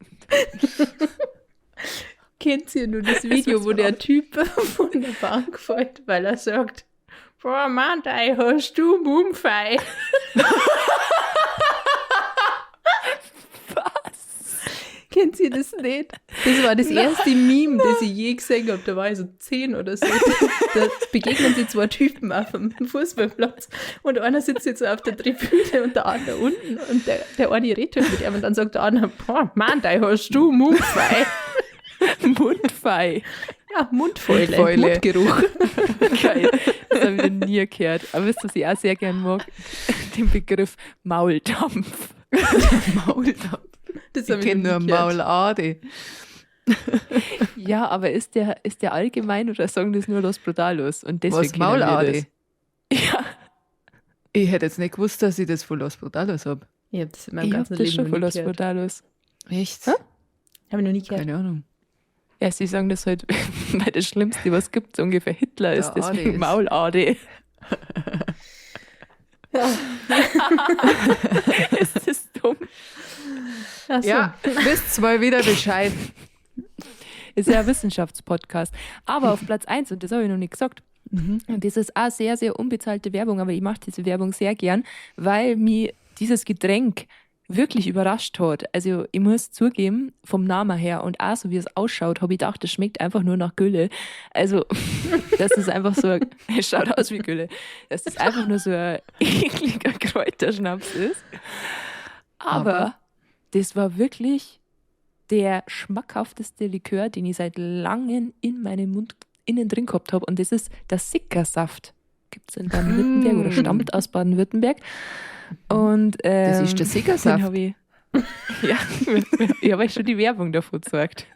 Kennt ihr nur das Video, wo der Typ von der Bank fällt, weil er sagt, boah, Mann, da hast du Mumfei. Kennt ihr das nicht? Das war das erste Meme, das ich je gesehen habe. Da war ich so 10 oder so. Da begegnen sich zwei Typen auf dem Fußballplatz und einer sitzt jetzt so auf der Tribüne und der andere unten und der eine redet halt mit ihm und dann sagt der andere, boah, Mann, da hast du Mundfei. Mundfei. Ja, Mundfäule. Mundfäule. Mundgeruch. Geil. Das habe ich noch nie gehört. Aber wisst ihr, was ich auch sehr gern mag? Den Begriff Mauldampf. Mauldampf. Das Ich habe kenne nur noch nie gehört. Maulade. Ja, aber ist der allgemein oder sagen das nur Los Brutalos? Und deswegen Was, kennen wir Maulade? das. Ja, Ich hätte jetzt nicht gewusst, dass ich das von Los Brutalos habe. Ich habe das in meinem ich habe ganzen das Leben schon noch von nie Los gehört. Brutalos. Echt? Habe ich noch nie gehört. Keine Ahnung. Ja, sie sagen das halt, weil das Schlimmste, was gibt, so ungefähr Hitler Der ist, Ade deswegen ist. Maulade. Es ist dumm. Ach so. Ja, wisst mal wieder Bescheid. Ist ja ein Wissenschaftspodcast. Aber auf Platz 1, und das habe ich noch nicht gesagt, und das ist auch sehr, sehr unbezahlte Werbung, aber ich mache diese Werbung sehr gern, weil mich dieses Getränk wirklich überrascht hat. Also ich muss zugeben, vom Namen her und auch so wie es ausschaut, habe ich gedacht, das schmeckt einfach nur nach Gülle. Also das ist einfach so, es schaut aus wie Gülle, dass das einfach nur so ein ekliger Kräuterschnaps ist. Aber das war wirklich der schmackhafteste Likör, den ich seit langem in meinem Mund innen drin gehabt habe. Und das ist der Sickersaft. Gibt es in Baden-Württemberg oder stammt aus Baden-Württemberg. Und, Das ist der Sickersaft. den habe ich, ja, ich habe euch schon die Werbung davon gesagt.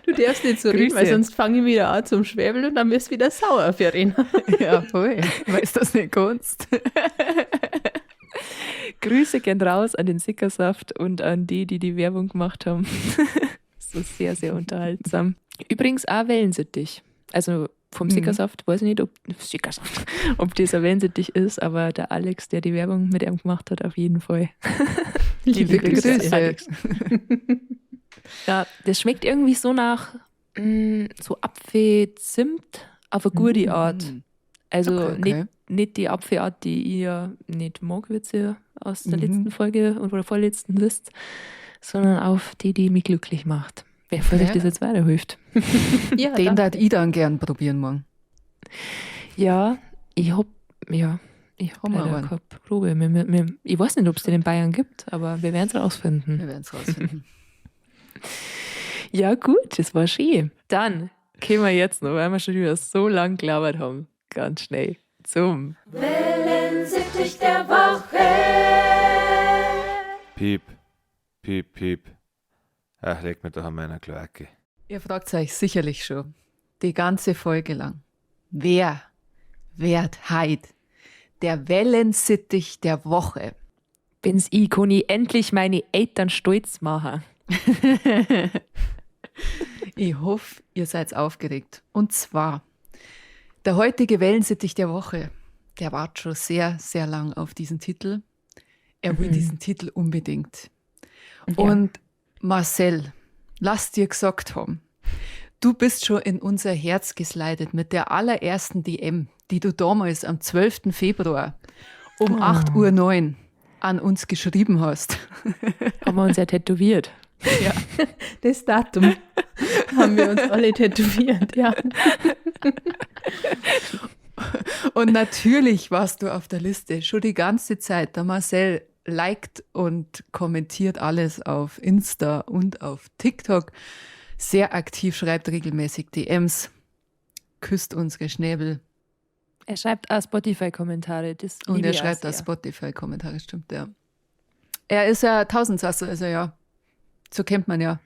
Du darfst nicht so reden, weil Grüße. sonst fange ich wieder an zum Schwäbeln und dann wirst du wieder sauer für ihn. Ja, voll. Weißt du das nicht kannst? Grüße gehen raus an den Sickersaft und an die Werbung gemacht haben. Das ist sehr, sehr unterhaltsam. Übrigens auch Wellensittich. Also vom Sickersaft, weiß ich nicht, ob das ein Wellensittich ist, aber der Alex, der die Werbung mit ihm gemacht hat, auf jeden Fall. Liebe Grüße. Alex. Ja, das schmeckt irgendwie so nach so Apfel-Zimt auf eine gute Art. Also Okay. nicht die Apfelart, die ihr nicht mag, wie ihr aus der letzten Folge oder vorletzten wisst, sondern auf die mich glücklich macht. Wer für euch Ja. das jetzt weiterhilft. Ja, Den danke. darf ich dann gern probieren morgen. Ja, ich hab Haben wir leider einen. keine Probe. Ich weiß nicht, ob es den in Bayern gibt, aber wir werden es rausfinden. Wir werden es rausfinden. Ja, gut, das war schön. Dann können wir jetzt noch, weil wir schon wieder so lang gelabert haben, ganz schnell zum Wellensittich der Woche. Piep, piep, piep. Ach, leg mir doch an meiner Kloake. Ihr fragt euch sicherlich schon, die ganze Folge lang, wer wird heut der Wellensittich der Woche? Bin's ich, kann ich endlich meine Eltern stolz machen. Ich hoffe, ihr seid aufgeregt. Und zwar, der heutige Wellensittich der Woche, der wartet schon sehr, sehr lang auf diesen Titel. Er will diesen Titel unbedingt. Und Marcel, lass dir gesagt haben, du bist schon in unser Herz geslidet mit der allerersten DM, die du damals am 12. Februar um 8:09 Uhr an uns geschrieben hast. Haben wir uns ja tätowiert. Das Datum haben wir uns alle tätowiert, ja. Und natürlich warst du auf der Liste schon die ganze Zeit. Der Marcel liked und kommentiert alles auf Insta und auf TikTok. Sehr aktiv, schreibt regelmäßig DMs, küsst unsere Schnäbel Er schreibt auch Spotify-Kommentare. Das und liebe er ich auch schreibt sehr. auch Spotify-Kommentare, stimmt, ja. Er ist ja Tausendsasser, also ja, so kennt man ja.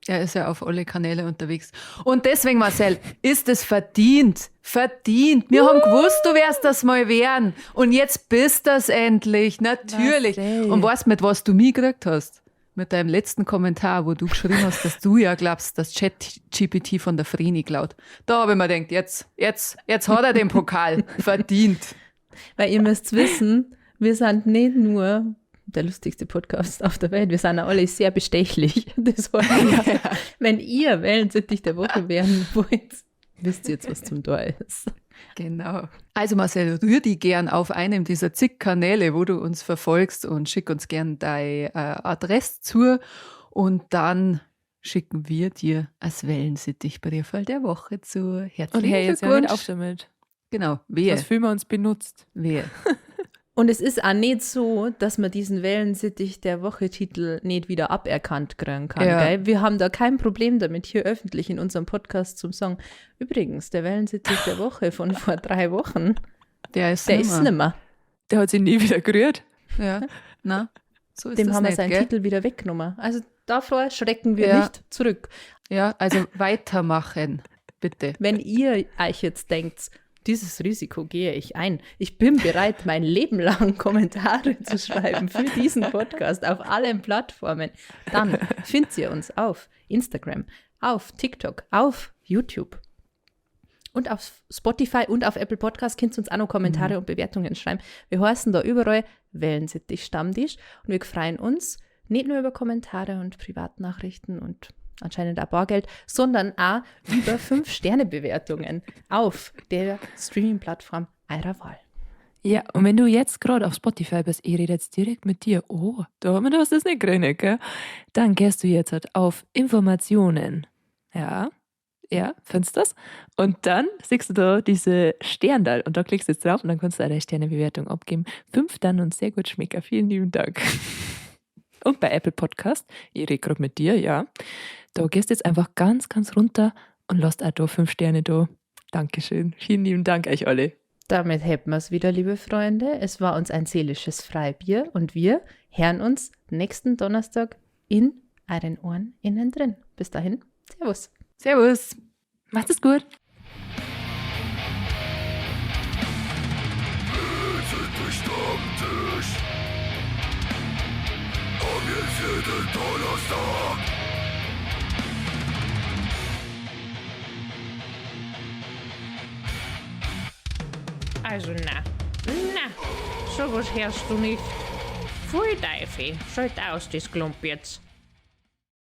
Er ist ja auf alle Kanäle unterwegs. Und deswegen, Marcel, ist es verdient. Verdient. Wir haben gewusst, du wärst das mal werden. Und jetzt bist das endlich. Natürlich. Marcel. Und weißt mit was du mich gekriegt hast? Mit deinem letzten Kommentar, wo du geschrieben hast, dass du ja glaubst, dass ChatGPT von der Vreni klaut. Da habe ich mir gedacht, jetzt hat er den Pokal verdient. Weil ihr müsst wissen, wir sind nicht nur der lustigste Podcast auf der Welt. Wir sind ja alle sehr bestechlich. Das heißt, wenn ihr Wellensittich der Woche werden wollt, wisst ihr jetzt, was zum Tor ist. Genau. Also Marcel, rühr die gern auf einem dieser zig Kanäle, wo du uns verfolgst und schick uns gern deine Adresse zu und dann schicken wir dir als Wellensittichbrieferl der Woche zu. Herzlichen Und hey, jetzt hör nicht Glückwunsch. auf damit. Genau, wehe, Das fühlen wir uns benutzt. wehe. Und es ist auch nicht so, dass man diesen Wellensittich der Woche-Titel nicht wieder aberkannt kriegen kann. Ja. Gell? Wir haben da kein Problem damit, hier öffentlich in unserem Podcast zum Sagen. Übrigens, der Wellensittich der Woche von vor 3 Wochen, Der ist der ist nimmer. Der hat sich nie wieder gerührt. Ja, na, so ist Dem das haben wir nicht, seinen gell? Titel wieder weggenommen. Also davor schrecken wir Ja. nicht zurück. Ja, also weitermachen, bitte. Wenn ihr euch jetzt denkt, dieses Risiko gehe ich ein. Ich bin bereit, mein Leben lang Kommentare zu schreiben für diesen Podcast auf allen Plattformen. Dann findet ihr uns auf Instagram, auf TikTok, auf YouTube und auf Spotify und auf Apple Podcasts könnt ihr uns auch noch Kommentare und Bewertungen schreiben. Wir heißen da überall Wellensittich Stammtisch und wir freuen uns nicht nur über Kommentare und Privatnachrichten und anscheinend auch Bargeld, sondern auch über 5-Sterne-Bewertungen auf der Streaming-Plattform eurer Wahl. Ja, und wenn du jetzt gerade auf Spotify bist, ich rede jetzt direkt mit dir. Oh, da haben wir das nicht gekriegt, gell? Dann gehst du jetzt halt auf Informationen. Ja, findest du das? Und dann siehst du da diese Sterne und da klickst du jetzt drauf und dann kannst du eine Sternebewertung abgeben. 5 dann und sehr gut schmecker. Vielen lieben Dank. Und bei Apple Podcast, ich rede gerade mit dir, ja, da gehst du jetzt einfach ganz, ganz runter und lässt auch da 5 Sterne da. Dankeschön. Vielen lieben Dank euch alle. Damit hätten wir es wieder, liebe Freunde. Es war uns ein seelisches Freibier und wir hören uns nächsten Donnerstag in euren Ohren innen drin. Bis dahin, Servus. Servus. Macht es gut. Also na, sowas hörst du nicht. Voll Teufel, schalt aus das Klump jetzt.